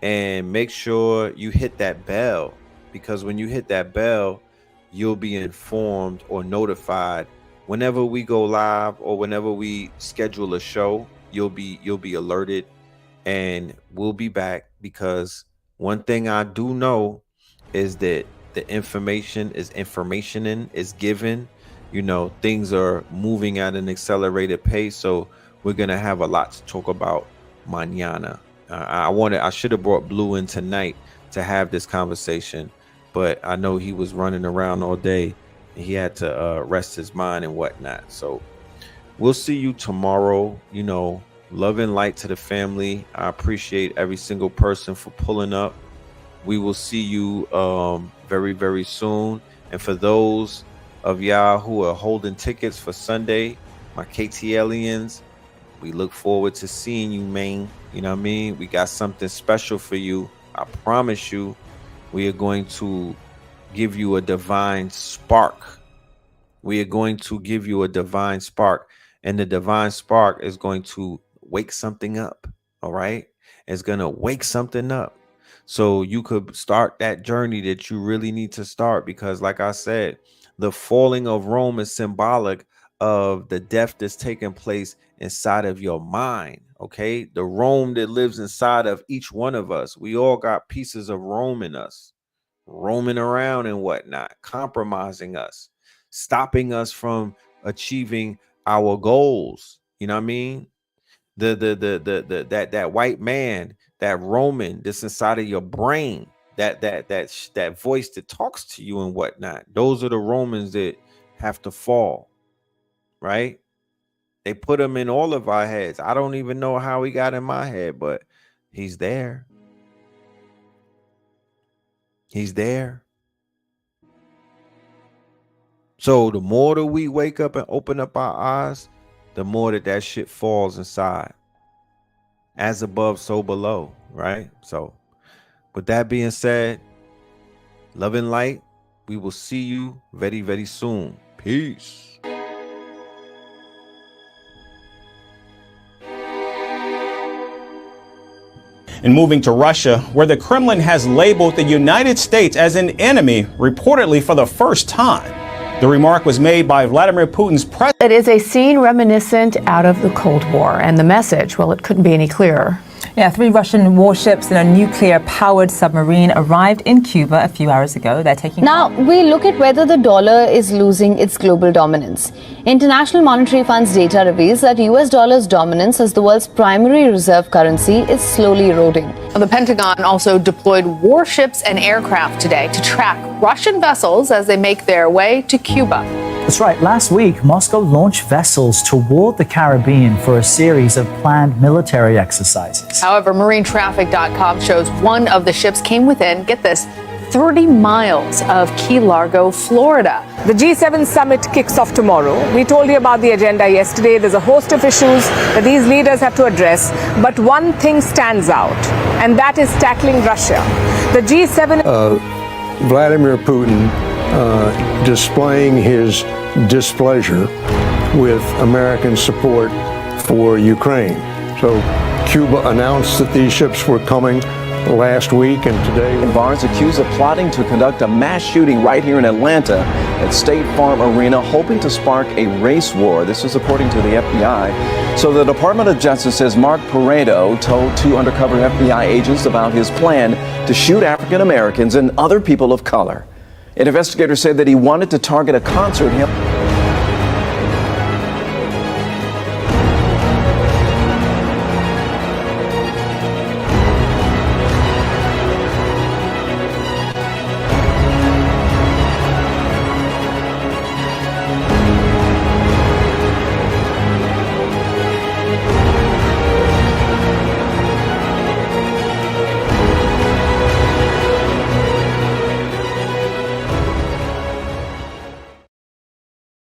And make sure you hit that bell. Because when you hit that bell, you'll be informed or notified whenever we go live or whenever we schedule a show. You'll be alerted, and we'll be back, because one thing I do know is that the information is given. You know, things are moving at an accelerated pace, so we're gonna have a lot to talk about mañana. I should have brought Blue in tonight to have this conversation, but I know he was running around all day and he had to rest his mind and whatnot. So we'll see you tomorrow. You know, love and light to the family. I appreciate every single person for pulling up. We will see you very, very soon. And for those of y'all who are holding tickets for Sunday, my KTLians, we look forward to seeing you, man. You know what I mean? We got something special for you. I promise you, we are going to give you a divine spark. We are going to give you a divine spark. And the divine spark is going to wake something up. All right? It's going to wake something up. So you could start that journey that you really need to start. Because like I said, the falling of Rome is symbolic of the death that's taking place inside of your mind. Okay, the Rome that lives inside of each one of us. We all got pieces of Rome in us, roaming around and whatnot, compromising us, stopping us from achieving our goals. You know what I mean? That white man, that Roman that's inside of your brain, that voice that talks to you and whatnot. Those are the Romans that have to fall, right? They put him in all of our heads. I don't even know how he got in my head, but he's there. He's there. So the more that we wake up and open up our eyes the more that shit falls inside. As above, so below, right? So with that being said, love and light, we will see you very, very soon. Peace. And moving to Russia, where the Kremlin has labeled the United States as an enemy, reportedly for the first time. The remark was made by Vladimir Putin's president. It is a scene reminiscent out of the Cold War, and the message, well, it couldn't be any clearer. Yeah, 3 Russian warships and a nuclear-powered submarine arrived in Cuba a few hours ago. They're taking... Now, we look at whether the dollar is losing its global dominance. International Monetary Fund's data reveals that US dollar's dominance as the world's primary reserve currency is slowly eroding. The Pentagon also deployed warships and aircraft today to track Russian vessels as they make their way to Cuba. That's right. Last week, Moscow launched vessels toward the Caribbean for a series of planned military exercises. However, MarineTraffic.com shows one of the ships came within, get this, 30 miles of Key Largo, Florida. The G7 summit kicks off tomorrow. We told you about the agenda yesterday. There's a host of issues that these leaders have to address. But one thing stands out, and that is tackling Russia. The G7... Vladimir Putin displaying his displeasure with American support for Ukraine. So Cuba announced that these ships were coming last week, and today... Barnes accused of plotting to conduct a mass shooting right here in Atlanta at State Farm Arena, hoping to spark a race war. This is according to the FBI. So the Department of Justice says Mark Pareto told 2 undercover FBI agents about his plan to shoot African Americans and other people of color. An investigator said that he wanted to target a concert.